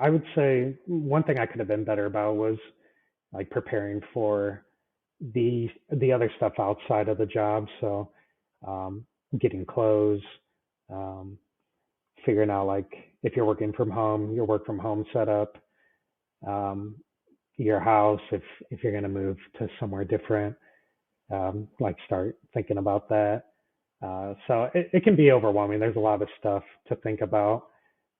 I would say one thing I could have been better about was like preparing for the other stuff outside of the job. So um, getting clothes, um, figuring out like if you're working from home, your work from home setup, um, your house, if you're going to move to somewhere different, like start thinking about that. So it can be overwhelming. There's a lot of stuff to think about,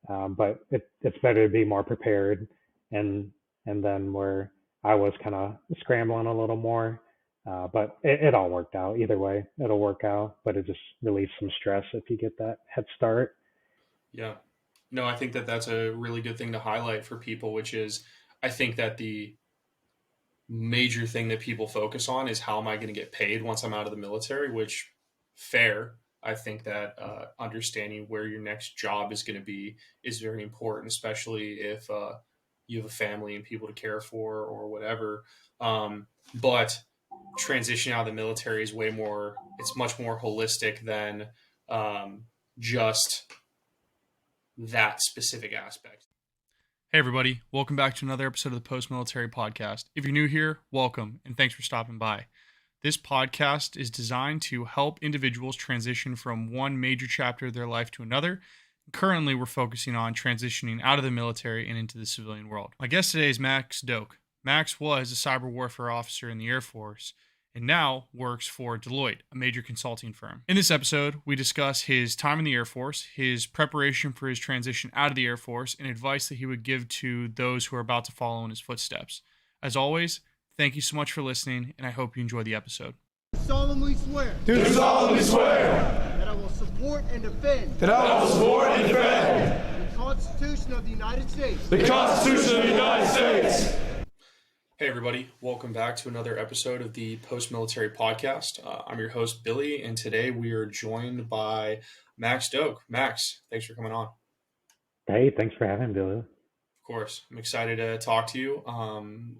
but it's better to be more prepared. And and then where I was kind of scrambling a little more, but it all worked out. Either way, it'll work out. But it just relieves some stress if you get that head start. Yeah. No, I think that that's a really good thing to highlight for people, which is I think that the major thing that people focus on is how am I going to get paid once I'm out of the military, which fair. I think that understanding where your next job is going to be is very important, especially if you have a family and people to care for or whatever. But transition out of the military is way more, it's much more holistic than just that specific aspect. Hey, everybody. Welcome back to another episode of the Post Military Podcast. If you're new here, welcome and thanks for stopping by. This podcast is designed to help individuals transition from one major chapter of their life to another. Currently, we're focusing on transitioning out of the military and into the civilian world. My guest today is Max Doak. Max was a cyber warfare officer in the Air Force and now works for Deloitte, a major consulting firm. In this episode, we discuss his time in the Air Force, his preparation for his transition out of the Air Force, and advice that he would give to those who are about to follow in his footsteps. As always, thank you so much for listening, and I hope you enjoy the episode. Solemnly swear Do solemnly swear that I will support and defend that I will support and defend the Constitution of the United States the Constitution of the United States. Hey, everybody. Welcome back to another episode of the Post Military Podcast. I'm your host, Billy, and today we are joined by Max Doak. Max, thanks for coming on. Hey, thanks for having me, Billy. Of course. I'm excited to talk to you.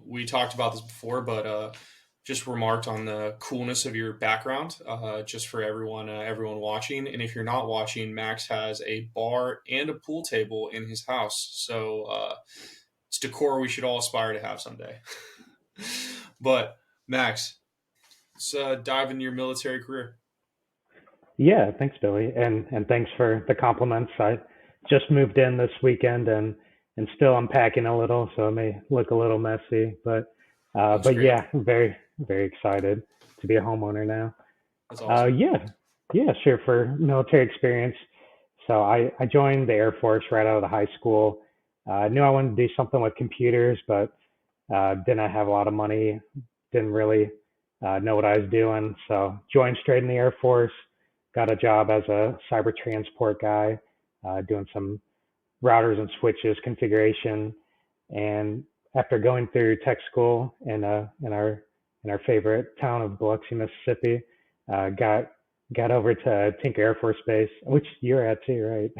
We talked about this before, but just remarked on the coolness of your background, just for everyone watching. And if you're not watching, Max has a bar and a pool table in his house. So it's decor we should all aspire to have someday. But Max, let's dive into your military career. Yeah, thanks, Billy, and thanks for the compliments. I just moved in this weekend and still unpacking a little, so it may look a little messy, That's but great. yeah, very very excited to be a homeowner now. That's awesome. Yeah, sure. For military experience, so I joined the Air Force right out of the high school. I knew I wanted to do something with computers, but didn't have a lot of money. Didn't really know what I was doing, so joined straight in the Air Force. Got a job as a cyber transport guy, doing some routers and switches configuration. And after going through tech school in our favorite town of Biloxi, Mississippi, got over to Tinker Air Force Base, which you're at too, right?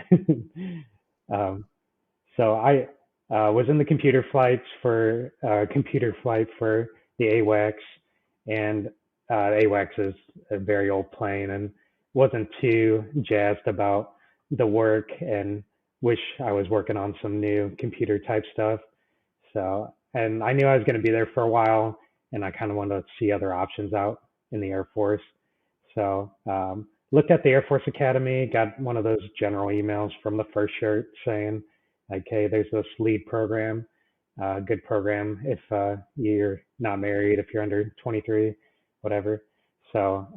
um, so I was in the computer flight for the AWACS, and AWACS is a very old plane, and wasn't too jazzed about the work, and wish I was working on some new computer type stuff. So, and I knew I was going to be there for a while, and I kind of wanted to see other options out in the Air Force. So, looked at the Air Force Academy, got one of those general emails from the first shirt saying, like, hey, there's this lead program, good program if you're not married, if you're under 23, whatever. So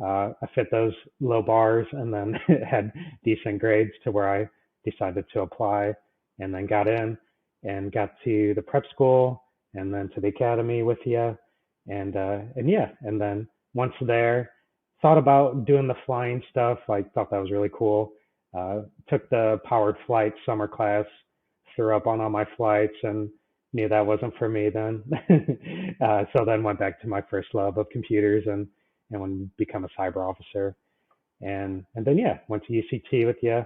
I fit those low bars and then had decent grades to where I decided to apply, and then got in and got to the prep school and then to the academy with you. And yeah, and then once there, thought about doing the flying stuff. I thought that was really cool. Took the powered flight summer class, threw up on all my flights, and knew that wasn't for me then. So then went back to my first love of computers and when become a cyber officer. And then yeah, went to UCT with you.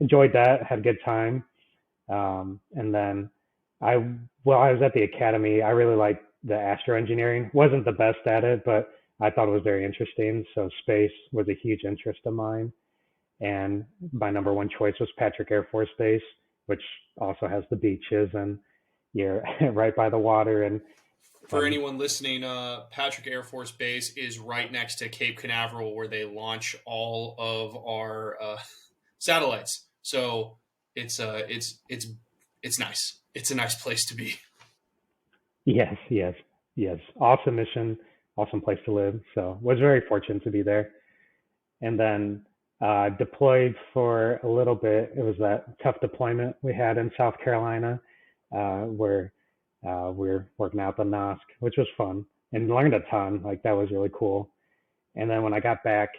Enjoyed that, had a good time. And then while I was at the academy, I really liked the astro engineering. Wasn't the best at it, but I thought it was very interesting. So space was a huge interest of mine. And my number one choice was Patrick Air Force Base which also has the beaches, and you're right by the water. For anyone listening, Patrick Air Force Base is right next to Cape Canaveral, where they launch all of our satellites. So it's nice. It's a nice place to be. Yes, yes, yes. Awesome mission, awesome place to live. So was very fortunate to be there. And then deployed for a little bit. It was that tough deployment we had in South Carolina, where we were working out the NOSC, which was fun and learned a ton. Like that was really cool. And then when I got back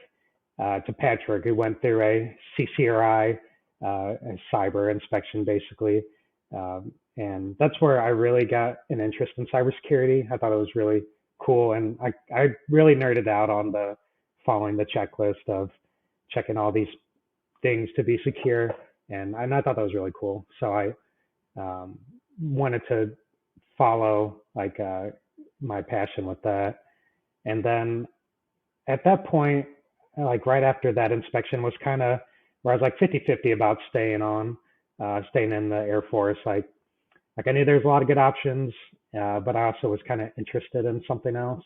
to Patrick, we went through a CCRI, a cyber inspection, basically. And that's where I really got an interest in cybersecurity. I thought it was really cool. And I really nerded out on the following the checklist of checking all these things to be secure. And I thought that was really cool. So I wanted to follow like my passion with that. And then at that point, like right after that inspection was kind of where I was like 50-50 about staying in the Air Force. Like I knew there was a lot of good options, but I also was kind of interested in something else.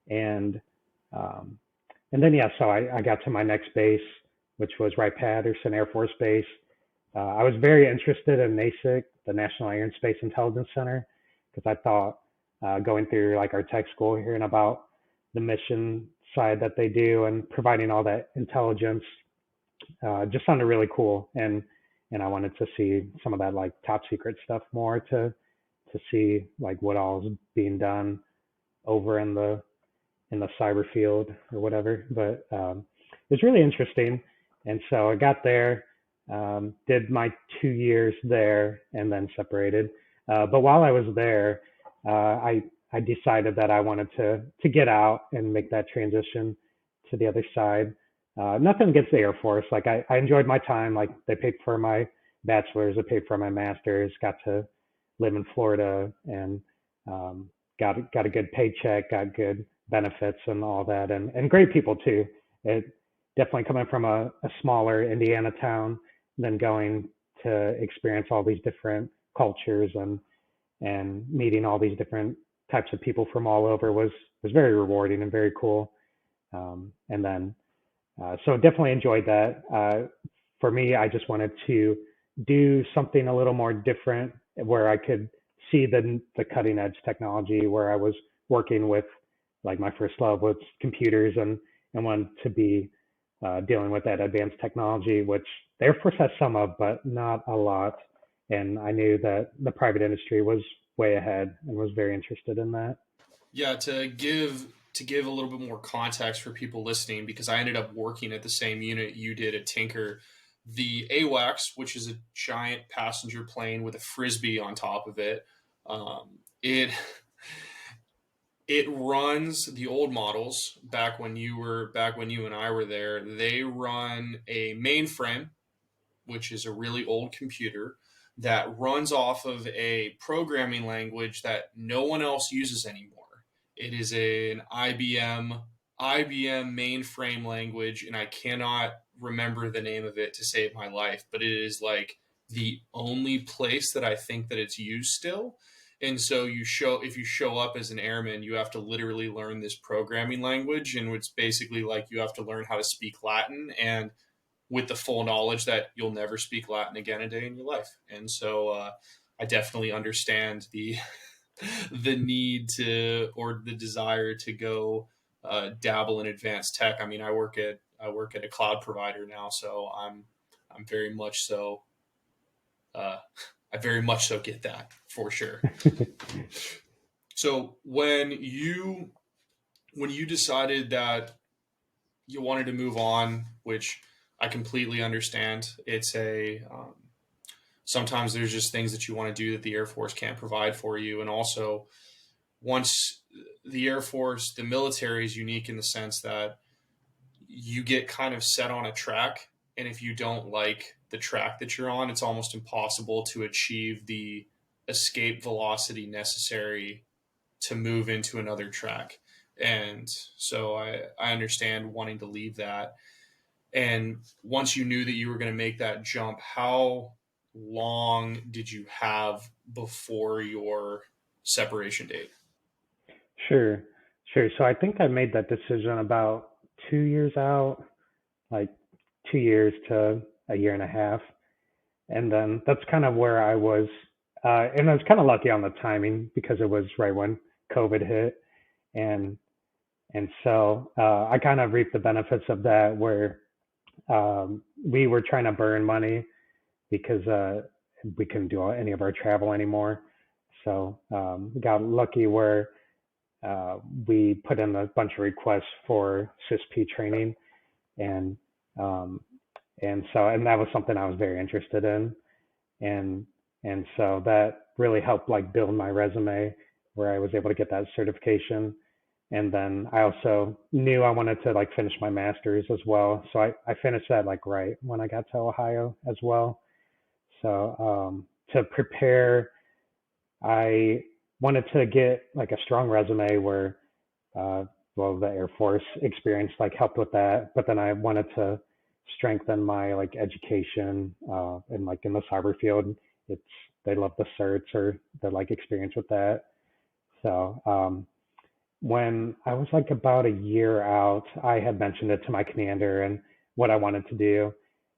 And then yeah, so I got to my next base, which was Wright-Patterson Air Force Base. I was very interested in NASIC, the National Air and Space Intelligence Center, because I thought going through like our tech school, hearing about the mission side that they do and providing all that intelligence just sounded really cool. And I wanted to see some of that like top secret stuff more to see like what all is being done over in the cyber field or whatever. But it was really interesting. And so I got there, did my 2 years there, and then separated. But while I was there, I decided that I wanted to get out and make that transition to the other side. Nothing against the Air Force. Like I enjoyed my time. Like they paid for my bachelor's, they paid for my master's, got to live in Florida, and got a good paycheck, got good benefits and all that, and great people too. It definitely coming from a smaller Indiana town, then going to experience all these different cultures and meeting all these different types of people from all over was very rewarding and very cool. And then so definitely enjoyed that. For me, I just wanted to do something a little more different where I could see the cutting edge technology, where I was working with like my first love was computers, and wanted to be dealing with that advanced technology, which the Air Force has some of, but not a lot. And I knew that the private industry was way ahead and was very interested in that. Yeah, to give a little bit more context for people listening, because I ended up working at the same unit you did at Tinker. The AWACS, which is a giant passenger plane with a frisbee on top of it, it runs the old models back when you and I were there. They run a mainframe, which is a really old computer that runs off of a programming language that no one else uses anymore. It is an IBM mainframe language, and I cannot remember the name of it to save my life, but it is like the only place that I think that it's used still. And so if you show up as an airman, you have to literally learn this programming language, and it's basically like you have to learn how to speak Latin, and with the full knowledge that you'll never speak Latin again a day in your life. And so I definitely understand the need to, or the desire to go dabble in advanced tech. I mean, I work at a cloud provider now, so I'm very much so I very much so get that for sure. So when you decided that you wanted to move on, which I completely understand, it's sometimes there's just things that you want to do that the Air Force can't provide for you. And also, once the Air Force, the military is unique in the sense that you get kind of set on a track, and if you don't like the track that you're on, it's almost impossible to achieve the escape velocity necessary to move into another track. And so I understand wanting to leave that. And once you knew that you were going to make that jump, how long did you have before your separation date? Sure, sure. So I think I made that decision about 2 years out, like 2 years to a year and a half. And then that's kind of where I was. And I was kind of lucky on the timing because it was right when COVID hit. And, and so I kind of reaped the benefits of that where we were trying to burn money because we couldn't do any of our travel anymore. So we got lucky where we put in a bunch of requests for CISP training, and um, and that was something I was very interested in, and so that really helped like build my resume where I was able to get that certification. And then I also knew I wanted to like finish my master's as well, so I finished that like right when I got to Ohio as well. So to prepare, I wanted to get like a strong resume where, uh, well, the Air Force experience like helped with that. But then I wanted to strengthen my like education and like in the cyber field. It's they love the certs or the like experience with that. So when I was like about a year out, I had mentioned it to my commander and what I wanted to do,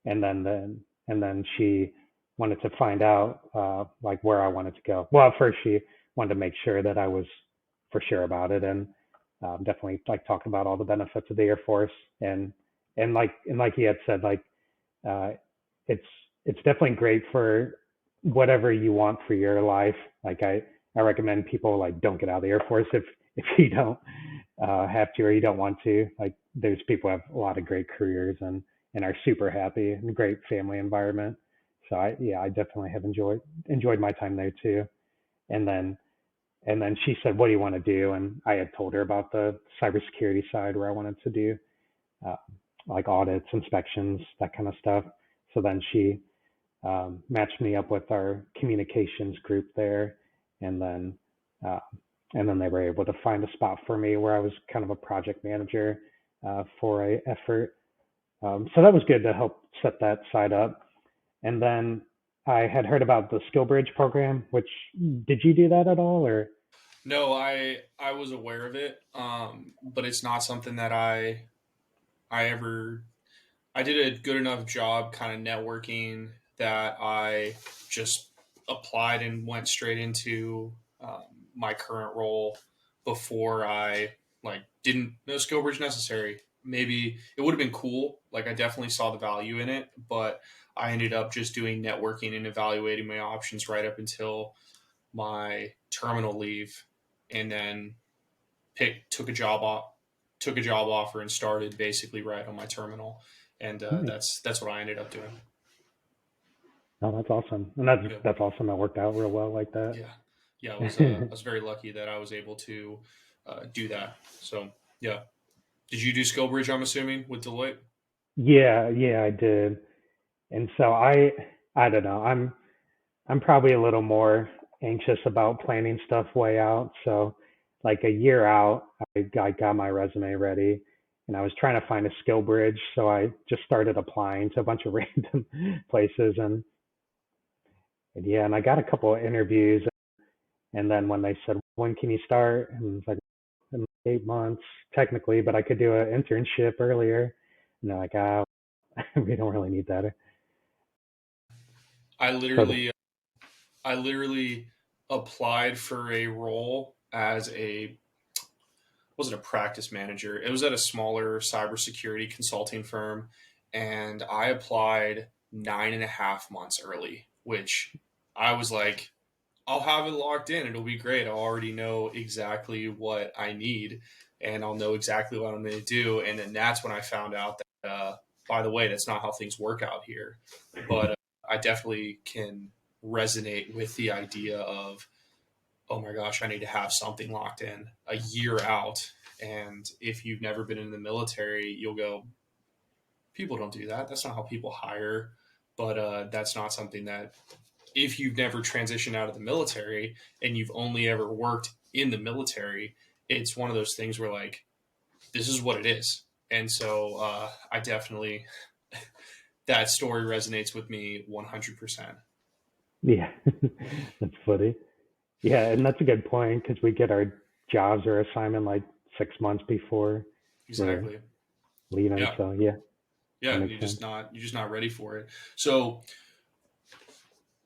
and then she wanted to find out like where I wanted to go. Well, at first she wanted to make sure that I was for sure about it, and definitely like talk about all the benefits of the Air Force, and like he had said, like uh, it's it's definitely great for whatever you want for your life. Like I recommend people like don't get out of the Air Force if you don't have to or you don't want to. Like there's people who have a lot of great careers and are super happy and great family environment. So I definitely have enjoyed my time there too. And then and then she said, "What do you want to do?" And I had told her about the cybersecurity side where I wanted to do uh, like audits, inspections, that kind of stuff. So then she matched me up with our communications group there, and then uh, and then they were able to find a spot for me where I was kind of a project manager for a effort. So that was good to help set that side up. And then I had heard about the Skill Bridge program, which did you do that at all or? No, I was aware of it, but it's not something that I ever I did a good enough job kind of networking that I just applied and went straight into my current role before I like didn't know skill bridge necessary. Maybe it would have been cool. Like I definitely saw the value in it, but I ended up just doing networking and evaluating my options right up until my terminal leave, and then took a took a job offer and started basically right on my terminal, and Nice. that's what I ended up doing. Oh, that's awesome. And that's Yeah, that's awesome. That worked out real well like that. yeah, yeah. I was very lucky that I was able to do that. So yeah, did you do skill bridge? I'm assuming with Deloitte. Yeah, yeah, I did. And so I don't know. I'm probably a little more anxious about planning stuff way out. So like a year out, I got my resume ready and I was trying to find a skill bridge. So I just started applying to a bunch of random places and yeah, and I got a couple of interviews. And then when they said, when can you start? And it's like, in 8 months technically, but I could do an internship earlier. And they're like, we don't really need that. I So literally I literally applied for a role as a wasn't a practice manager. It was at a smaller cybersecurity consulting firm, and I applied 9.5 months early, which I was like, I'll have it locked in. It'll be great. I'll already know exactly what I need, and I'll know exactly what I'm going to do. And then that's when I found out that, by the way, that's not how things work out here. But I definitely can resonate with the idea of, oh my gosh, I need to have something locked in a year out. And if you've never been in the military, you'll go, people don't do that. That's not how people hire. But that's not something that, if you've never transitioned out of the military and you've only ever worked in the military, it's one of those things where like, this is what it is. And so I definitely, that story resonates with me 100%. Yeah, that's funny. Yeah, and that's a good point because we get our jobs or assignment like 6 months before we're Exactly. leaving. Yeah. So yeah, that Yeah. makes sense. You're just not ready for it. So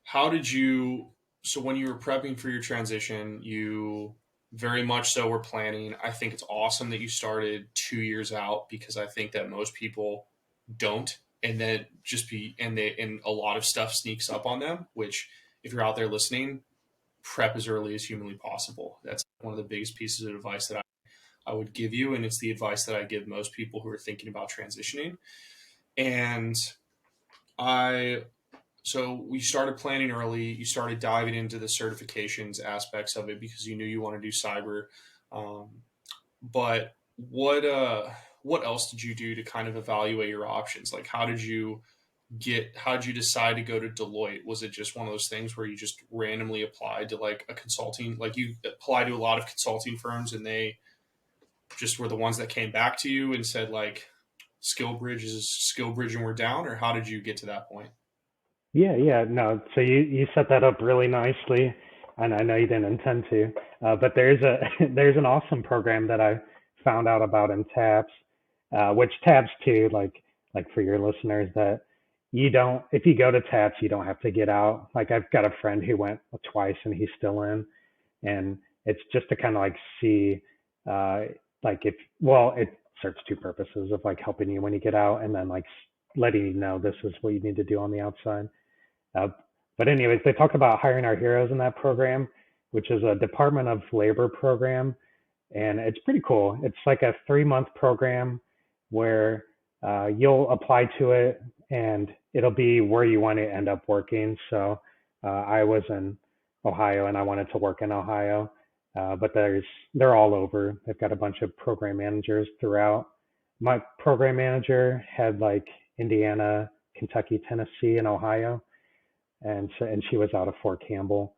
how did you, so when you were prepping for your transition, you very much so were planning. I think it's awesome that you started 2 years out because I think that most people don't. And then and a lot of stuff sneaks up on them, which if you're out there listening, prep as early as humanly possible. That's one of the biggest pieces of advice that I would give you. And it's the advice that I give most people who are thinking about transitioning. And I so we started planning early. You started diving into the certifications aspects of it because you knew you want to do cyber. Um, but what else did you do to kind of evaluate your options? Like how did you decide to go to Deloitte? Was it just one of those things where you just randomly applied to like a consulting, like you applied to a lot of consulting firms and they just were the ones that came back to you and said like skill bridge and we're down, or how did you get to that point? Yeah, yeah, no. So you set that up really nicely, and I know you didn't intend to, but there's a there's an awesome program that I found out about in TAPS, which TAPS too, like for your listeners, that you don't if you go to TAPS, you don't have to get out. Like I've got a friend who went twice and he's still in, and it's just to kind of like see, uh, like if well, it serves two purposes of like helping you when you get out, and then like letting you know this is what you need to do on the outside. uh, but anyways, they talk about hiring our heroes in that program, which is a Department of Labor program, and it's pretty cool. It's like a 3 month program where you'll apply to it, and it'll be where you want to end up working. So I was in Ohio, and I wanted to work in Ohio, but they're all over. They've got a bunch of program managers throughout. My program manager had like Indiana, Kentucky, Tennessee, and Ohio, and she was out of Fort Campbell.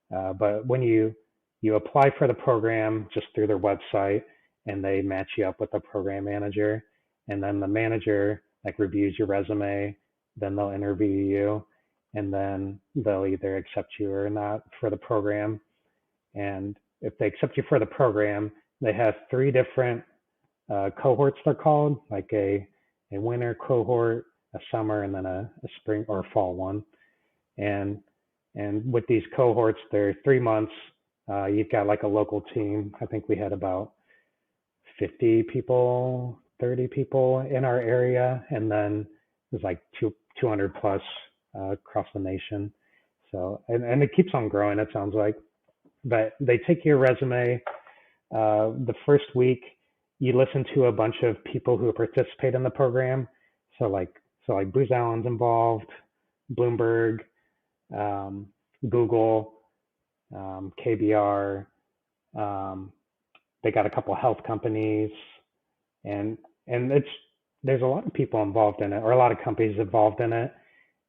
But when you apply for the program just through their website, and they match you up with a program manager, and then the manager like reviews your resume, then they'll interview you, and then they'll either accept you or not for the program. And if they accept you for the program, they have three different cohorts, they're called, like a winter cohort, a summer, and then a spring or fall one. and and with these cohorts, they're 3 months. You've got like a local team. I think we had about 50 people, 30 people in our area, and then there's like 200 plus across the nation. So and it keeps on growing. It sounds like, but they take your resume. The first week, you listen to a bunch of people who participate in the program. So like Booz Allen's involved, Bloomberg, um, Google, KBR. Um, they got a couple of health companies, and and it's there's a lot of people involved in it, or a lot of companies involved in it.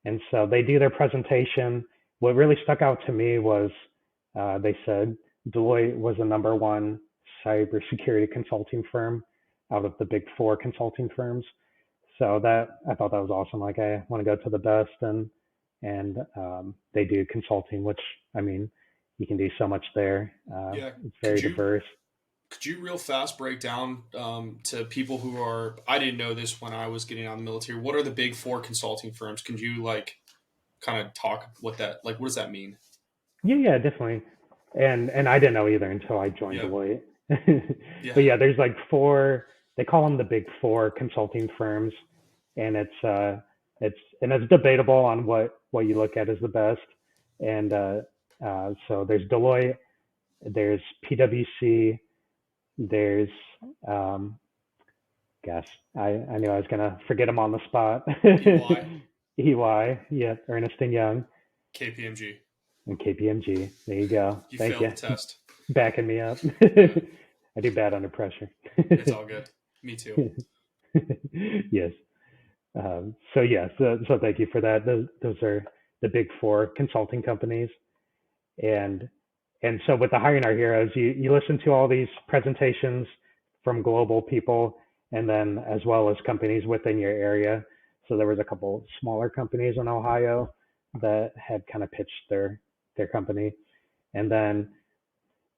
And so they do their presentation. What really stuck out to me was they said Deloitte was the number one cybersecurity consulting firm out of the big four consulting firms. So that I thought that was awesome. Like I want to go to the best, and they do consulting, which I mean, you can do so much there. Yeah. It's Could very you diverse. could you real fast break down to people who are, I didn't know this when I was getting out of the military. What are the big four consulting firms? Can you like kind of talk what that, like, what does that mean? Yeah, yeah, definitely. And I didn't know either until I joined Yeah. Deloitte. Yeah. But yeah, there's like four. They call them the big four consulting firms, and it's debatable on what you look at as the best. And so there's Deloitte, there's PwC, there's um, gosh, I knew I was gonna forget them on the spot. EY, EY, yeah, Ernest and Young, KPMG. and KPMG. There you go. You Thank failed you. the test. Backing me up. Yeah. I do bad under pressure. It's all good. Me too. Yes. So yeah. So thank you for that. Those are the big four consulting companies, and and so with the hiring our heroes, you listen to all these presentations from global people, and then as well as companies within your area. So there was a couple smaller companies in Ohio that had kind of pitched their company, and then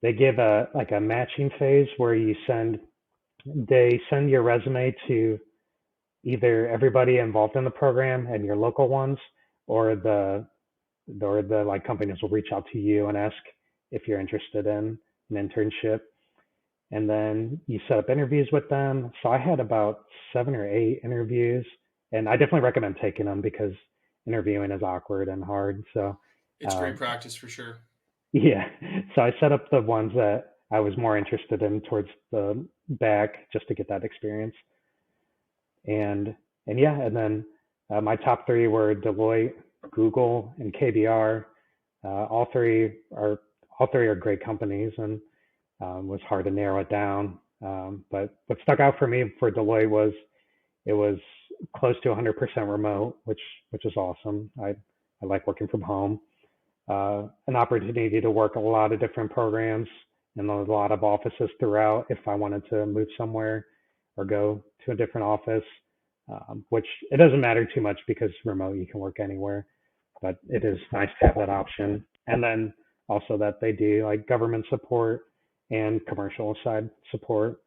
they give a matching phase where they send your resume to either everybody involved in the program and your local ones, or the like companies will reach out to you and ask if you're interested in an internship, and then you set up interviews with them. So I had about 7 or 8 interviews, and I definitely recommend taking them because interviewing is awkward and hard. So It's great um, practice for sure. yeah, so I set up the ones that I was more interested in towards the back just to get that experience. And yeah, and then my top 3 were Deloitte, Google, and KBR. All three are great companies, and was hard to narrow it down. But what stuck out for me for Deloitte was it was close to 100% remote, which is awesome. I like working from home. An opportunity to work a lot of different programs and a lot of offices throughout if I wanted to move somewhere or go to a different office, which it doesn't matter too much because remote you can work anywhere, but it is nice to have that option. And then also that they do like government support and commercial side support.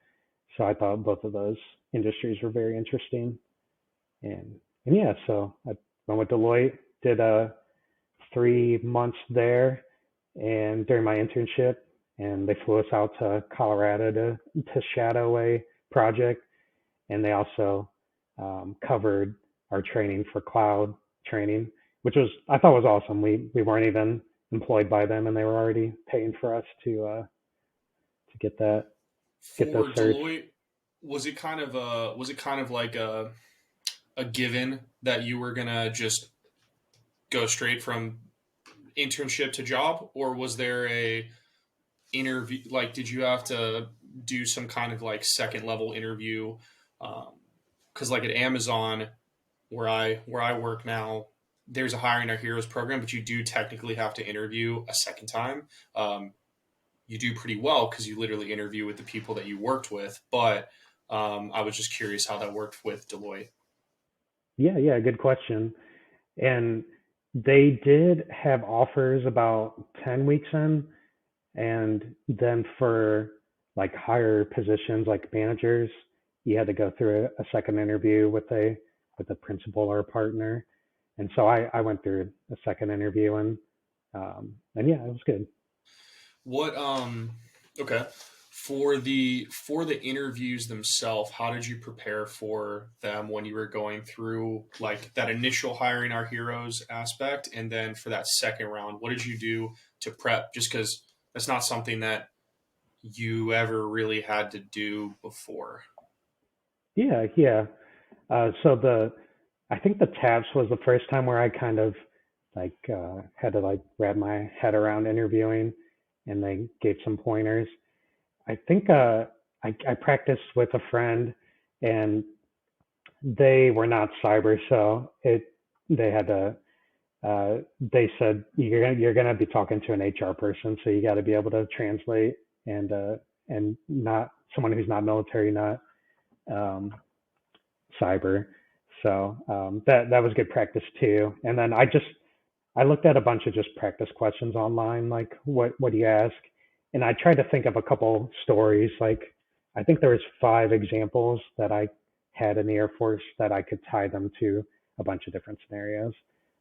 So I thought both of those industries were very interesting. And yeah, so I went with Deloitte, did 3 months there, and during my internship, and they flew us out to Colorado to shadow a project, and they also covered our training for cloud training, which was I thought was awesome. We weren't even employed by them, and they were already paying for us to get those For certs. Deloitte, was it kind of like a given that you were gonna just go straight from internship to job, or was there a interview? Like, did you have to do some kind of like second level interview? Because like at Amazon, where I work now, there's a hiring our heroes program, but you do technically have to interview a second time. You do pretty well because you literally interview with the people that you worked with. But I was just curious how that worked with Deloitte. Yeah, good question. And they did have offers about 10 weeks in, and then for like higher positions like managers, you had to go through a second interview with a principal or a partner. And so I went through a second interview, and yeah, it was good. What okay. For the interviews themselves, how did you prepare for them when you were going through like that initial hiring our heroes aspect, and then for that second round, what did you do to prep? Just because that's not something that you ever really had to do before. Yeah. So I think the TAPS was the first time where I kind of like had to like wrap my head around interviewing, and they gave some pointers. I think I practiced with a friend, and they were not cyber, so they had to. They said you're gonna be talking to an HR person, so you got to be able to translate, and not someone who's not military, not um, cyber. So that was good practice too. And then I looked at a bunch of just practice questions online, like what do you ask? And I tried to think of a couple stories. Like I think there was 5 examples that I had in the Air Force that I could tie them to a bunch of different scenarios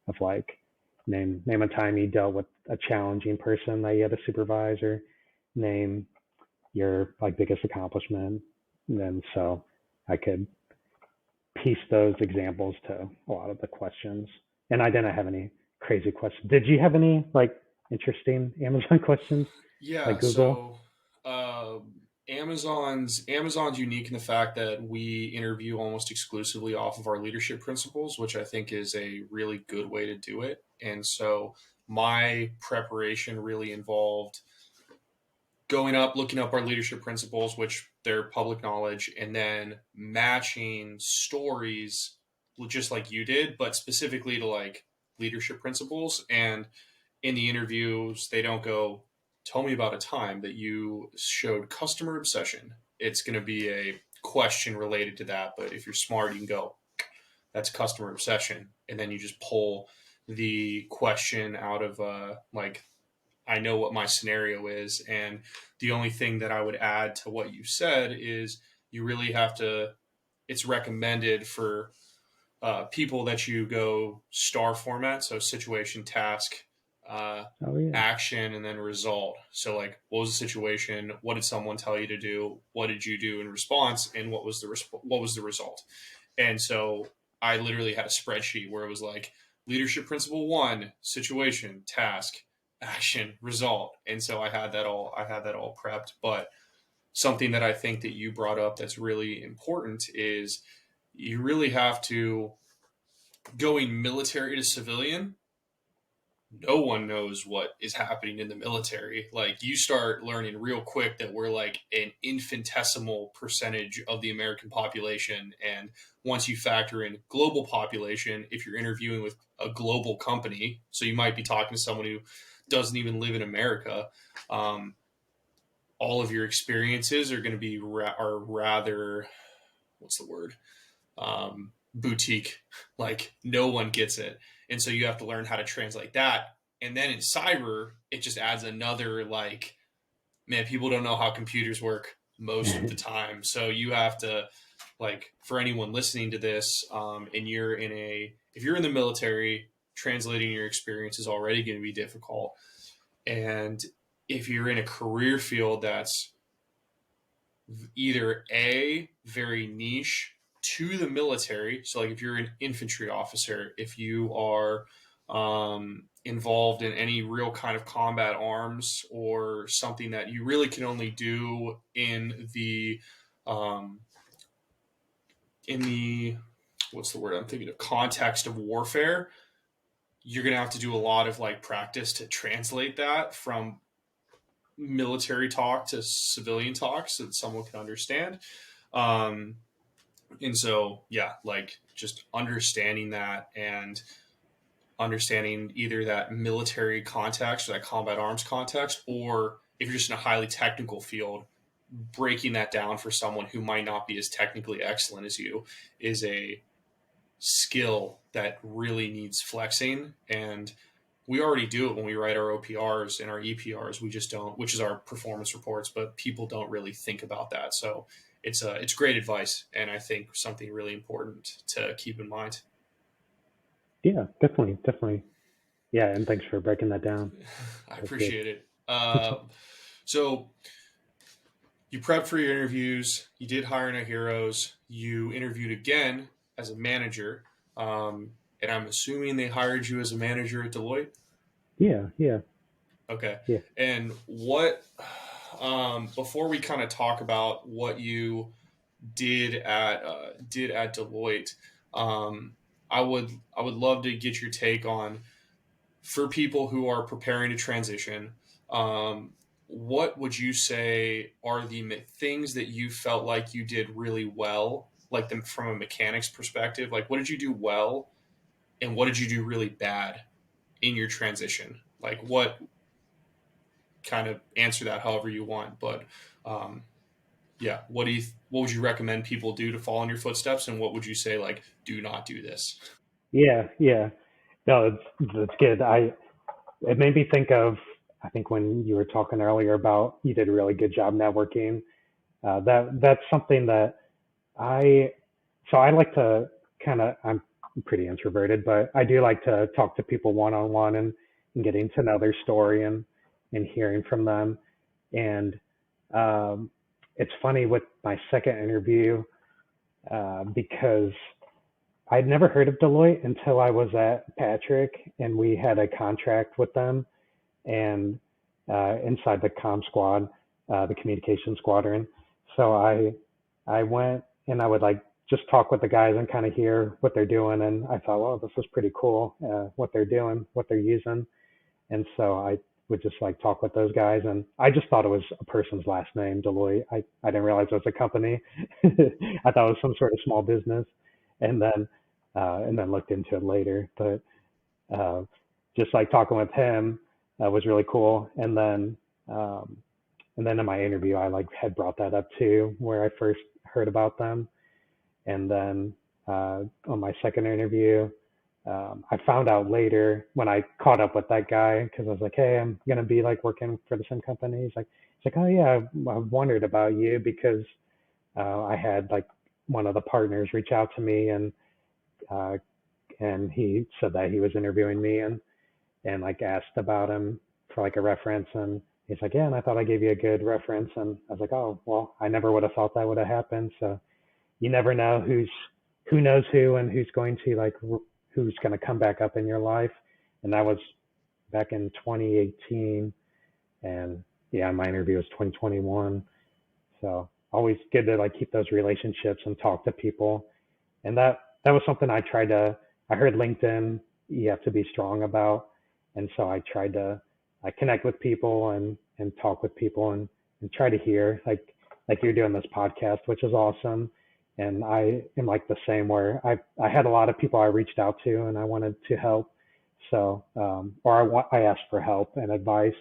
of like name a time you dealt with a challenging person that you had to supervise, or name your like biggest accomplishment. And then so I could piece those examples to a lot of the questions. And I didn't have any crazy questions. Did you have any like interesting Amazon questions Yeah, like Google? so uh, Amazon's unique in the fact that we interview almost exclusively off of our leadership principles, which I think is a really good way to do it. And so my preparation really involved going up, looking up our leadership principles, which they're public knowledge, and then matching stories just like you did, but specifically to like leadership principles. And in the interviews, they don't go, tell me about a time that you showed customer obsession. It's going to be a question related to that. But if you're smart, you can go, that's customer obsession. And then you just pull the question out of like, I know what my scenario is. And the only thing that I would add to what you said is you really have to, it's recommended for people that you go star format. So situation, task, Oh yeah. action, and then result. So like, what was the situation? What did someone tell you to do? What did you do in response? And what was what was the result? And so I literally had a spreadsheet where it was like leadership principle one, situation, task, action, result. And so I had that all prepped. But something that I think that you brought up that's really important is you really have to, going military to civilian, no one knows what is happening in the military. Like, you start learning real quick that we're like an infinitesimal percentage of the American population. And once you factor in global population, if you're interviewing with a global company, so you might be talking to someone who doesn't even live in America, all of your experiences are going to be are rather, what's the word? Boutique. Like, no one gets it. And so you have to learn how to translate that. And then in cyber, it just adds another, like, man, people don't know how computers work most of the time. So you have to, like, for anyone listening to this, and you're if you're in the military, translating your experience is already going to be difficult. And if you're in a career field that's either A, very niche to the military, so like if you're an infantry officer, if you are involved in any real kind of combat arms or something that you really can only do in the what's the word I'm thinking of, context of warfare, you're going to have to do a lot of like practice to translate that from military talk to civilian talk so that someone can understand. And so, yeah, like just understanding that and understanding either that military context or that combat arms context, or if you're just in a highly technical field, breaking that down for someone who might not be as technically excellent as you is a skill that really needs flexing. And we already do it when we write our OPRs and our EPRs. We just don't, which is our performance reports, but people don't really think about that. So it's great advice, and I think something really important to keep in mind. Yeah, definitely. Yeah, and thanks for breaking that down. I That's good. appreciate it. So you prepped for your interviews. You did Hire No Heroes. You interviewed again as a manager, and I'm assuming they hired you as a manager at Deloitte. Yeah. Okay. Yeah. And what, before we kind of talk about what you did at Deloitte, I would love to get your take on, for people who are preparing to transition, what would you say are the things that you felt like you did really well, like them from a mechanics perspective? Like, what did you do well, and what did you do really bad in your transition? Like, what, kind of answer that however you want, but yeah, what would you recommend people do to follow in your footsteps, and what would you say, like, do not do this? Yeah. No, that's good. It made me think of, I think when you were talking earlier about you did a really good job networking. That's something that I I like to kind of, I'm pretty introverted, but I do like to talk to people one on one and getting to know their story and hearing from them. And um, it's funny with my second interview, because I'd never heard of Deloitte until I was at Patrick, and we had a contract with them, and inside the comm squad, the communication squadron. So I went and I would like just talk with the guys and kind of hear what they're doing, and I thought, well, this is pretty cool, what they're doing, what they're using. And so I would just like talk with those guys, and I just thought it was a person's last name, Deloitte. I didn't realize it was a company. I thought it was some sort of small business, and then looked into it later. But uh, just like talking with him was really cool. Um, and then in my interview, I like had brought that up too, where I first heard about them. And then on my second interview, I found out later when I caught up with that guy because I was like, hey, I'm gonna be like working for the same company. He's like, oh yeah, I've wondered about you because I had like one of the partners reach out to me uh, and he said that he was interviewing me and like asked about him for like a reference and he's like, yeah, and I thought I gave you a good reference and I was like, oh well, I never would have thought that would have happened. So you never know who knows who and who's going to like who's going to come back up in your life. And that was back in 2018, and yeah, my interview was 2021. So always good to like keep those relationships and talk to people. And that was something I tried to. I heard LinkedIn you have to be strong about, and so I tried to I connect with people and talk with people and try to hear like you're doing this podcast, which is awesome. And I am like the same where I had a lot of people I reached out to and I wanted to help. So or I asked for help and advice,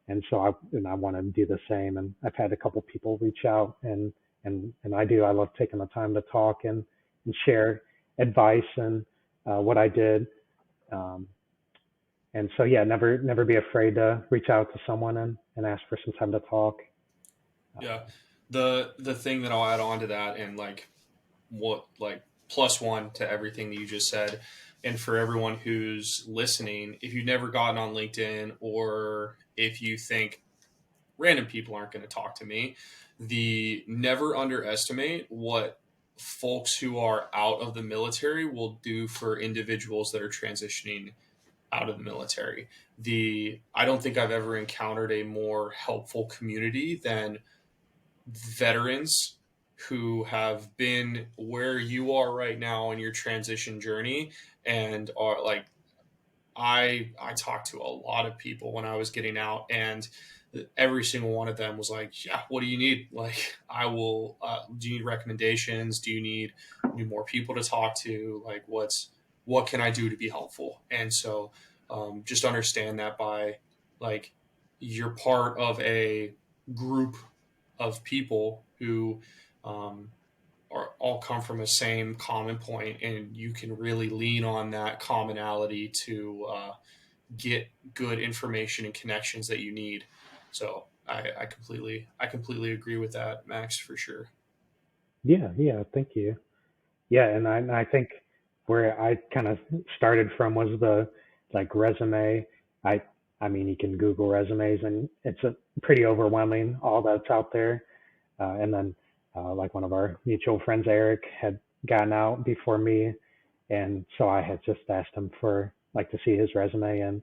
and so I want to do the same. And I've had a couple people reach out and I love taking the time to talk and share advice and what I did. Um, and so yeah, never be afraid to reach out to someone and ask for some time to talk. Yeah. The thing that I'll add on to that, and like what like plus one to everything that you just said, and for everyone who's listening, if you've never gotten on LinkedIn or if you think random people aren't going to talk to me, the never underestimate what folks who are out of the military will do for individuals that are transitioning out of the military. The I don't think I've ever encountered a more helpful community than veterans who have been where you are right now in your transition journey, and are like I talked to a lot of people when I was getting out, and every single one of them was like, "Yeah, what do you need? Like, I will. Do you need recommendations? Do you need more people to talk to? Like, what can I do to be helpful?" And so, just understand that by like you're part of a group of people who um, are all come from a same common point, and you can really lean on that commonality to get good information and connections that you need. So I completely agree with that, Max, for sure. Yeah, thank you. Yeah, and I think where I kind of started from was the like resume. I I mean, you can Google resumes and it's a pretty overwhelming all that's out there. And then like one of our mutual friends, Eric, had gotten out before me, and so I had just asked him for like to see his resume, and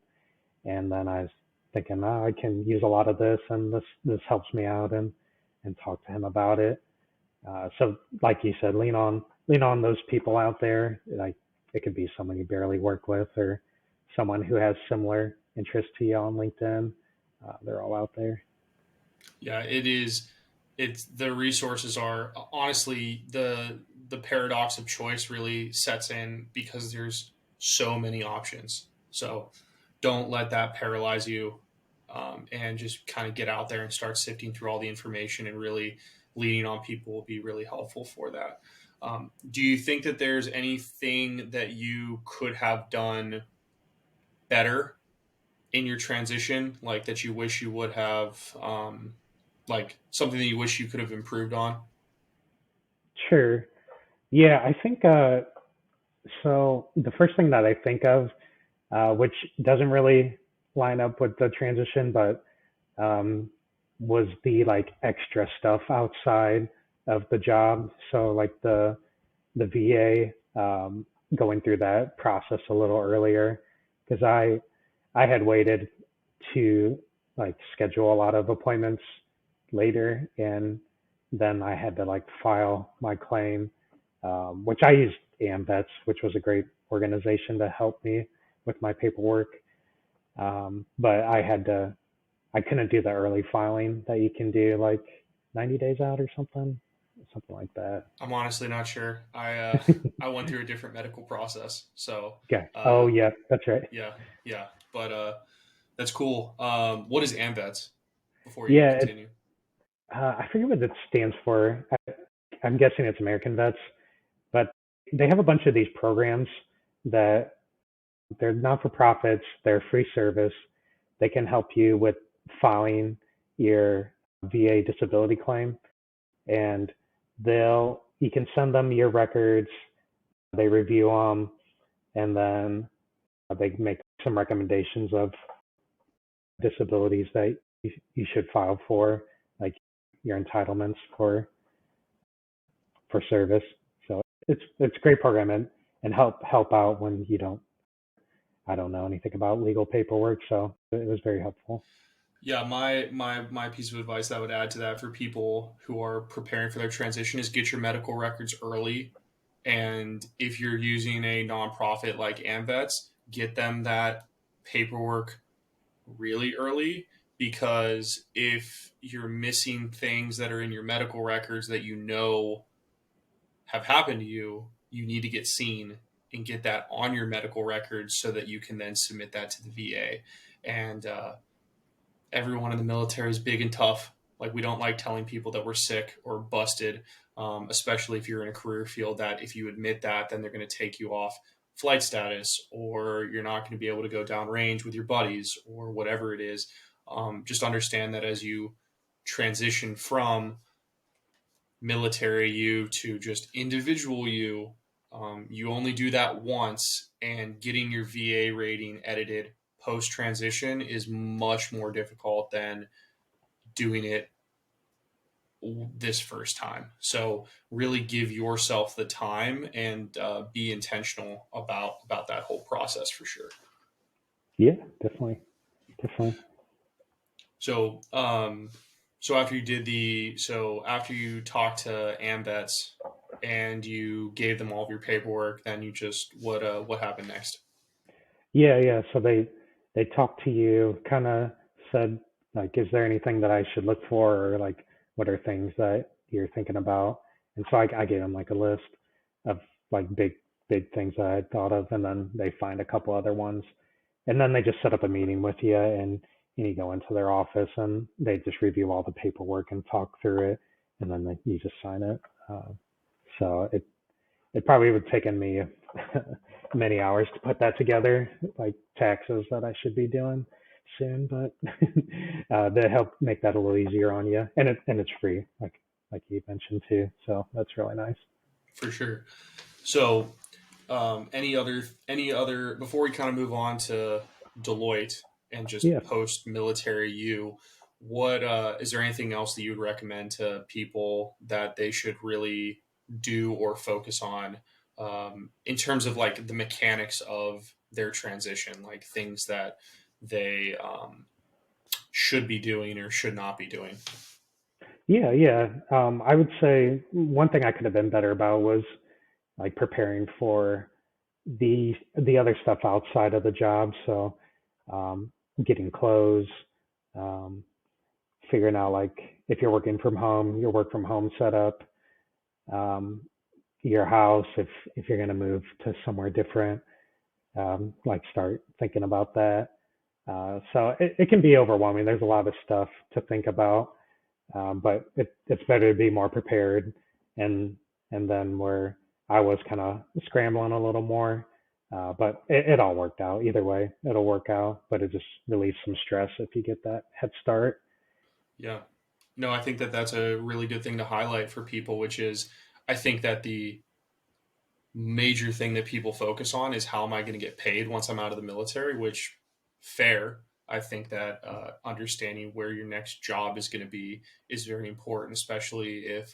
then I was thinking, oh, I can use a lot of this, and this helps me out, and talk to him about it. So, like you said, lean on those people out there. Like it could be someone you barely work with, or someone who has similar interests to you on LinkedIn. They're all out there. Yeah, it is. It's the resources are honestly the paradox of choice really sets in because there's so many options. So don't let that paralyze you, and just kind of get out there and start sifting through all the information, and really leaning on people will be really helpful for that. Do you think that there's anything that you could have done better in your transition, like that you wish you would have, like something that you wish you could have improved on? Sure. Yeah, I think so. The first thing that I think of, which doesn't really line up with the transition, but um, was the like extra stuff outside of the job. So like the VA, going through that process a little earlier because I had waited to like schedule a lot of appointments later, and then I had to like file my claim, which I used AMVETS, which was a great organization to help me with my paperwork. But I couldn't do the early filing that you can do like 90 days out or something like that. I'm honestly not sure. I went through a different medical process, so Okay. Oh uh, yeah, that's right. yeah, yeah. But that's cool. What is AMVETS? Before you Yeah, continue. I forget what it stands for. I'm guessing it's American Vets, but they have a bunch of these programs that They're not-for-profits. They're a free service. They can help you with filing your VA disability claim, and you can send them your records. They review them, and then they make some recommendations of disabilities that you should file for, like your entitlements for service. So it's a great program, and help out when I don't know anything about legal paperwork, so it was very helpful. Yeah, my piece of advice that I would add to that for people who are preparing for their transition is get your medical records early. And if you're using a nonprofit like AMVETS, get them that paperwork really early, because if you're missing things that are in your medical records that you know have happened to you, you need to get seen and get that on your medical records so that you can then submit that to the VA. And everyone in the military is big and tough. Like, we don't like telling people that we're sick or busted, especially if you're in a career field that if you admit that, then they're going to take you off flight status, or you're not going to be able to go down range with your buddies or whatever it is. Just understand that as you transition from military you to just individual you, you only do that once, and getting your VA rating edited post transition is much more difficult than doing it this first time. So really give yourself the time and be intentional about that whole process for sure. Yeah, definitely. So after you talked to AMVETS and you gave them all of your paperwork, then you just what happened next? Yeah. So they talked to you, kind of said, like, is there anything that I should look for, or like, what are things that you're thinking about? And so I gave them like a list of like big things that I had thought of, and then they find a couple other ones, and then they just set up a meeting with you, and you go into their office, and they just review all the paperwork and talk through it, and then you just sign it. So it probably would have taken me many hours to put that together, like taxes that I should be doing soon, but they help make that a little easier on you, and it's free, like you mentioned too. So that's really nice. For sure. So, any other before we kind of move on to Deloitte and just Yeah. post military you, what is there anything else that you would recommend to people that they should really do or focus on, in terms of like the mechanics of their transition, like things that they should be doing or should not be doing? Yeah. I would say one thing I could have been better about was like preparing for the other stuff outside of the job. So um, getting clothes, um, figuring out like if you're working from home, your work from home setup, um, your house, if you're going to move to somewhere different, like start thinking about that. So it can be overwhelming. There's a lot of stuff to think about, but it's better to be more prepared, and then where I was kind of scrambling a little more, but it all worked out. Either way, it'll work out, but it just relieves some stress if you get that head start. Yeah. No, I think that that's a really good thing to highlight for people, which is I think that the major thing that people focus on is how am I going to get paid once I'm out of the military, which fair. I think that understanding where your next job is going to be is very important, especially if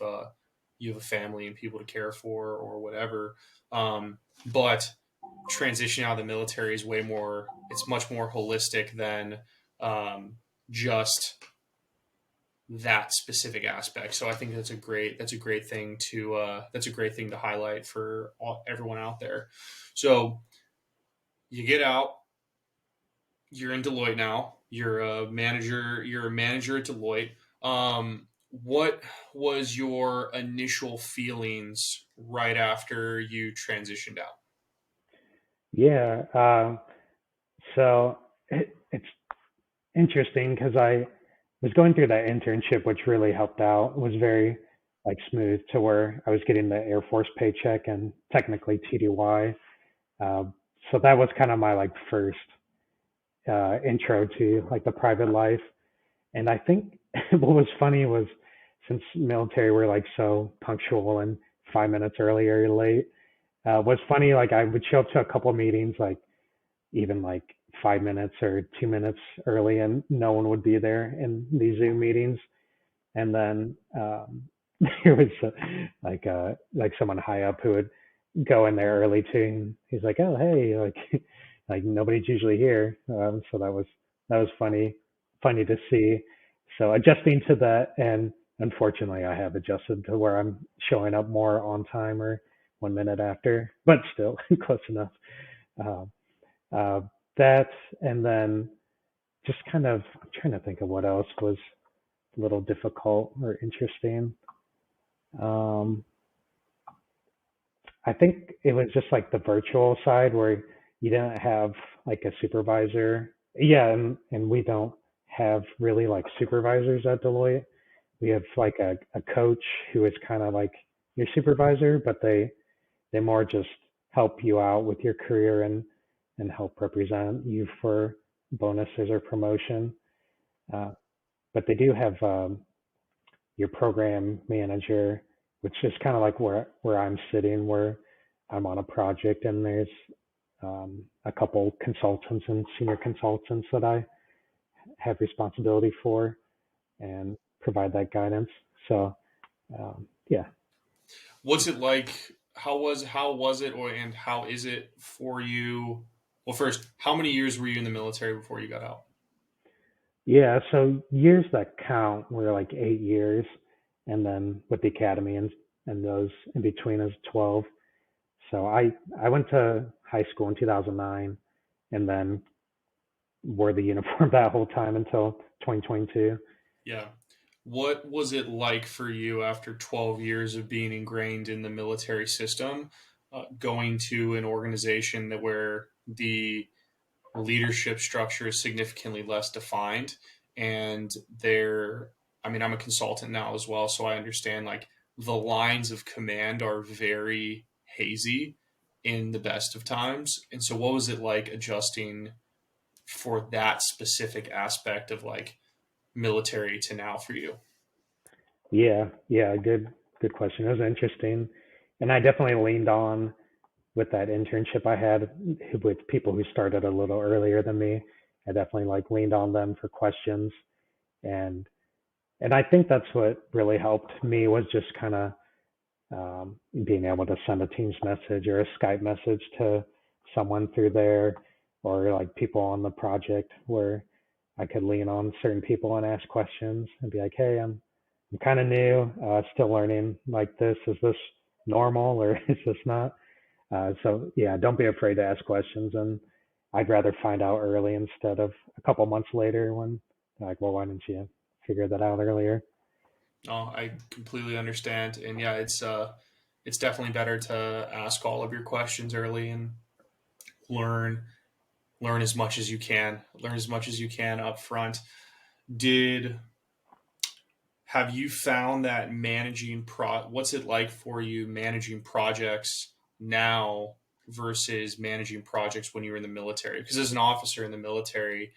you have a family and people to care for or whatever. But transitioning out of the military is it's much more holistic than just that specific aspect. So I think that's a great thing to highlight for everyone out there. So you get out, you're in Deloitte now. You're a manager. You're a manager at Deloitte. What was your initial feelings right after you transitioned out? Yeah. So it's interesting because I was going through that internship, which really helped out. It was very like smooth to where I was getting the Air Force paycheck and technically TDY. so that was kind of my like first intro to like the private life. And I think what was funny was since military were like so punctual and 5 minutes early or late, what's funny, like I would show up to a couple meetings, like even like 5 minutes or 2 minutes early, and no one would be there in these Zoom meetings. And then there was like someone high up who would go in there early too. And he's like, "Oh, hey, like like nobody's usually here." So that was funny to see. So adjusting to that, and unfortunately, I have adjusted to where I'm showing up more on time or 1 minute after, but still close enough. Uh, uh, that, and then just kind of, I'm trying to think of what else was a little difficult or interesting. Um, I think it was just like the virtual side where you didn't have like a supervisor. Yeah, and we don't have really like supervisors at Deloitte. We have like a coach who is kind of like your supervisor, but they more just help you out with your career and help represent you for bonuses or promotion. Uh, but they do have your program manager, which is kind of like where I'm sitting, where I'm on a project and there's a couple consultants and senior consultants that I have responsibility for and provide that guidance. So yeah. What's it like? How was it, or and how is it for you? Well, first, how many years were you in the military before you got out? Yeah, so years that count were like 8 years, and then with the academy and those in between is 12. So I went to high school in 2009, and then wore the uniform that whole time until 2022. Yeah. What was it like for you after 12 years of being ingrained in the military system, going to an organization that where the leadership structure is significantly less defined, and there, I mean, I'm a consultant now as well, so I understand like the lines of command are very hazy in the best of times. And so what was it like adjusting for that specific aspect of like military to now for you? Yeah, good question. It was interesting, and I definitely leaned on with that internship I had with people who started a little earlier than me. I definitely like leaned on them for questions, and and I think that's what really helped me was just kind of being able to send a Teams message or a Skype message to someone through there, or like people on the project where I could lean on certain people and ask questions and be like, hey, I'm kind of new, still learning like this. Is this normal or is this not? So yeah, don't be afraid to ask questions. And I'd rather find out early instead of a couple months later when they're like, well, why didn't you figure that out earlier? Oh, I completely understand, and yeah, it's definitely better to ask all of your questions early and learn learn as much as you can, learn as much as you can up front. Did Have you found that what's it like for you managing projects now versus managing projects when you were in the military? Because as an officer in the military,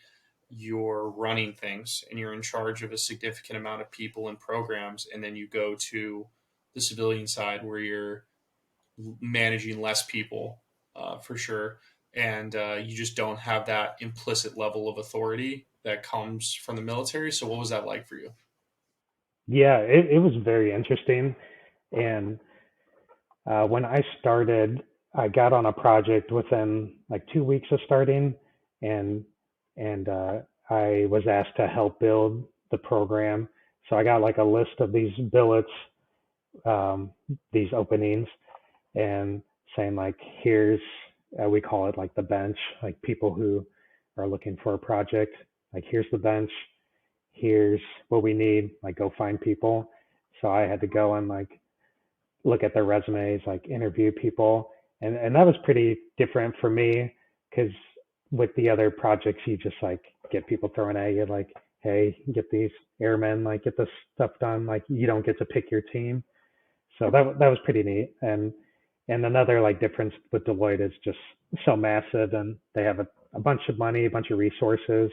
you're running things and you're in charge of a significant amount of people and programs, and then you go to the civilian side where you're managing less people, for sure, and you just don't have that implicit level of authority that comes from the military. So what was that like for you? Yeah, it was very interesting. And when I started, I got on a project within like 2 weeks of starting, and and I was asked to help build the program. So I got like a list of these billets, um, these openings, and saying like, here's we call it like the bench, like people who are looking for a project. Like here's the bench, here's what we need. Like go find people. So I had to go and like look at their resumes, like interview people, and that was pretty different for me because with the other projects, you just like get people throwing at you like, hey, get these airmen, like get this stuff done. Like you don't get to pick your team, so that was pretty neat. And another like difference with Deloitte is just so massive, and they have a bunch of money, a bunch of resources.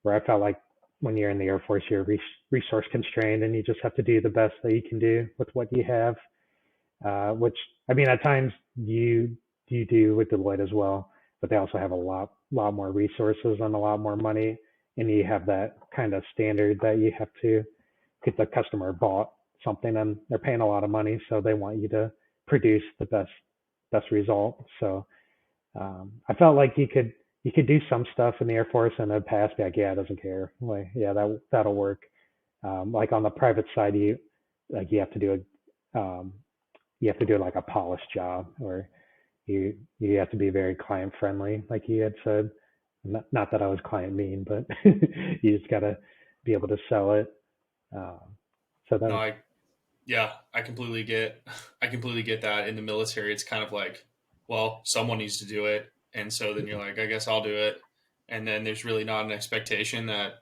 Where I felt like when you're in the Air Force, you're resource constrained, and you just have to do the best that you can do with what you have. Which I mean, at times you do with Deloitte as well, but they also have a lot more resources and a lot more money, and you have that kind of standard that you have to, because the customer bought something and they're paying a lot of money, so they want you to produce the best result. So I felt like you could do some stuff in the Air Force and then pass, be like, yeah, it doesn't care. Like, yeah, that'll work. Like on the private side, you have to do you have to do like a polished job, or you have to be very client friendly, like you had said. Not that I was client mean, but you just gotta be able to sell it. Um, so that No, was I completely get I completely get that. In the military, it's kind of like, well, someone needs to do it, and so then you're like, I guess I'll do it, and then there's really not an expectation that